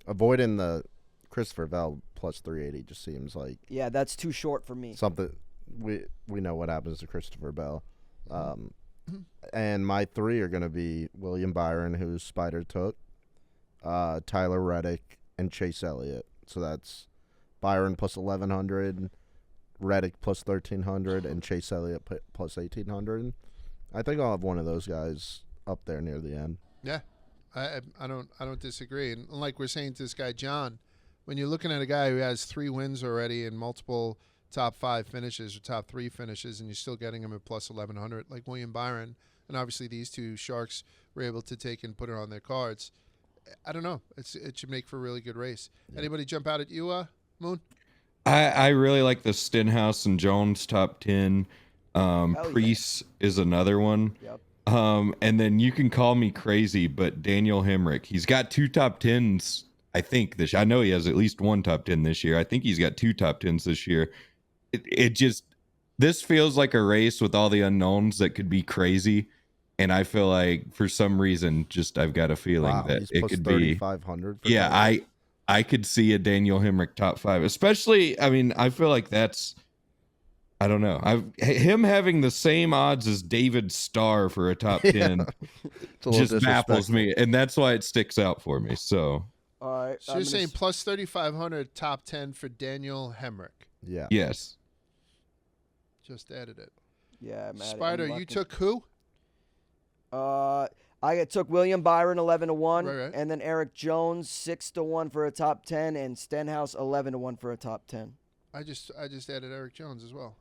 Avoiding the Christopher Bell plus 380 just seems like, yeah, that's too short for me. something we know what happens to Christopher Bell. And my 3 are going to be William Byron, who Spider took, Tyler Reddick, and Chase Elliott. So that's Byron plus 1,100, Reddick plus 1,300, and Chase Elliott plus 1,800. I think I'll have one of those guys up there near the end. Yeah, I don't disagree. And like we're saying to this guy John, when you're looking at a guy who has 3 wins already and multiple top 5 finishes or top 3 finishes, and you're still getting him at plus 1,100, like William Byron, and obviously these 2 Sharks were able to take and put it on their cards. I don't know. It should make for a really good race. Yeah. Anybody jump out at you, Moon? I really like the Stenhouse and Jones top 10. Priest is another one. Yep. And then you can call me crazy, but Daniel Hemrick, he's got 2 top 10s, I think, this year. I know he has at least 1 top 10 this year. I think he's got 2 top 10s this year. This feels like a race with all the unknowns that could be crazy. And I feel like for some reason, I've got a feeling that it could be 3,500. Yeah, I could see a Daniel Hemrick top 5, especially. I mean, I feel like that's, I don't know. Him having the same odds as David Starr for a top 10 just baffles me, and that's why it sticks out for me. So, all right. So you're saying plus 3,500 top 10 for Daniel Hemrick? Yeah. Yes. Just added it. Yeah, Matt, Spider, you took who? I took William Byron 11-1, right. and then Eric Jones 6-1 for a top 10, and Stenhouse 11-1 for a top 10. I just added Eric Jones as well.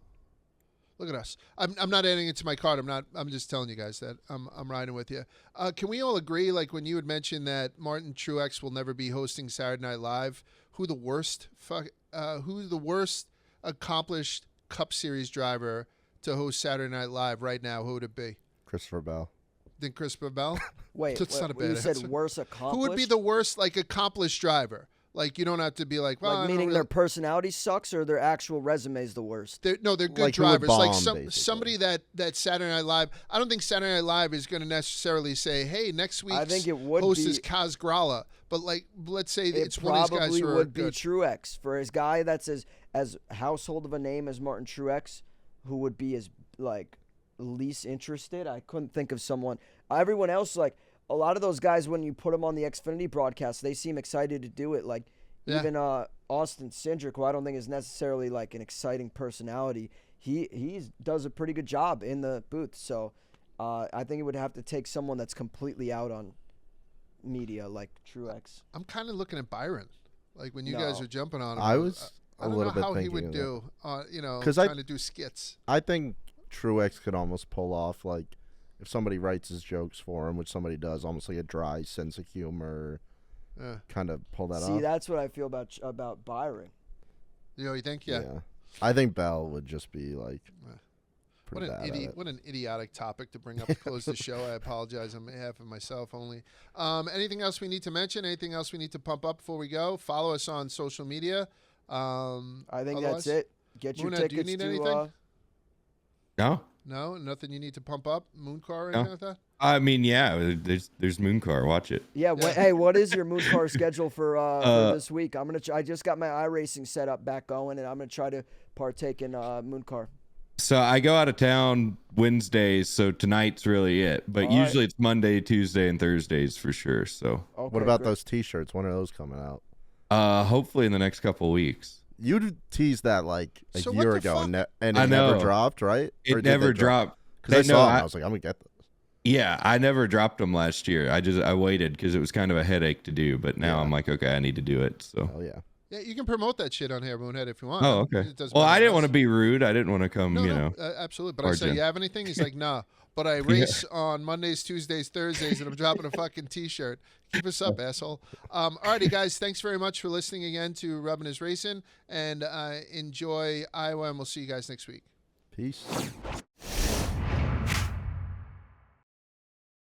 Look at us. I'm not adding it to my card. I'm just telling you guys that I'm riding with you. Can we all agree, like when you had mentioned that Martin Truex will never be hosting Saturday Night Live, who the worst accomplished Cup Series driver to host Saturday Night Live right now, who would it be? Christopher Bell. Then Christopher Bell? Wait, That's not a bad you said answer. worse accomplished? Who would be the worst, like, accomplished driver? Like, you don't have to be like, well, like, meaning their personality sucks or their actual resume is the worst? they're good Like, who would drivers. Like bomb, somebody that Saturday Night Live. I don't think Saturday Night Live is going to necessarily say, "Hey, next week's I think it would host be, is Kaz Grala." But like, let's say it it's one of these guys probably who are would be good. Truex. For his guy that's as household of a name as Martin Truex, who would be as like least interested. I couldn't think of someone. Everyone else, like a lot of those guys, when you put them on the Xfinity broadcast, they seem excited to do it. Like even Austin Cindric, who I don't think is necessarily like an exciting personality, he does a pretty good job in the booth. So I think it would have to take someone that's completely out on media like Truex. I'm kind of looking at Byron. Like when you guys are jumping on him, I was I a don't little know bit how he thinking would of do. You know, 'Cause trying to do skits. I think Truex could almost pull off, like, if somebody writes his jokes for him, which somebody does, almost like a dry sense of humor, kind of pull that off. See, that's what I feel about Byron. You know, you think? Yeah. I think Bell would just be like What pretty an bad at idiot! it. What an idiotic topic to bring up to close the show. I apologize on behalf of myself only. Anything else we need to mention? Anything else we need to pump up before we go? Follow us on social media. I think otherwise, that's it. Get your Moonhead, tickets do you need to. anything? No, No, nothing you need to pump up. Moon car or anything like that? I mean, yeah, there's Moon Car. Watch it. Yeah. Hey, what is your moon car schedule for this week? I just got my iRacing setup back going, and I'm gonna try to partake in moon car. So I go out of town Wednesdays, so tonight's really it. But All usually it's Monday, Tuesday, and Thursdays for sure. So Okay, What about great. those T-shirts? When are those coming out? hopefully in the next couple of weeks. You teased that like a So what year the ago, fuck? and I it never know. dropped, right? Or It did never they drop? dropped. Because I They saw know them, I was like, I'm gonna get those. Yeah, I never dropped them last year. I waited because it was kind of a headache to do. But now I'm like, okay, I need to do it. So. Oh yeah. Yeah, you can promote that shit on here, Moonhead, if you want. Oh, okay. It doesn't Well, matter I didn't us. want to be rude. I didn't want to come, No, absolutely. But I said, Argent. you have anything? He's like, nah. But I race on Mondays, Tuesdays, Thursdays, and I'm dropping a fucking T-shirt. Keep us up, asshole. Alrighty, guys. Thanks very much for listening again to Rubbin is Racing, and enjoy Iowa, and we'll see you guys next week. Peace.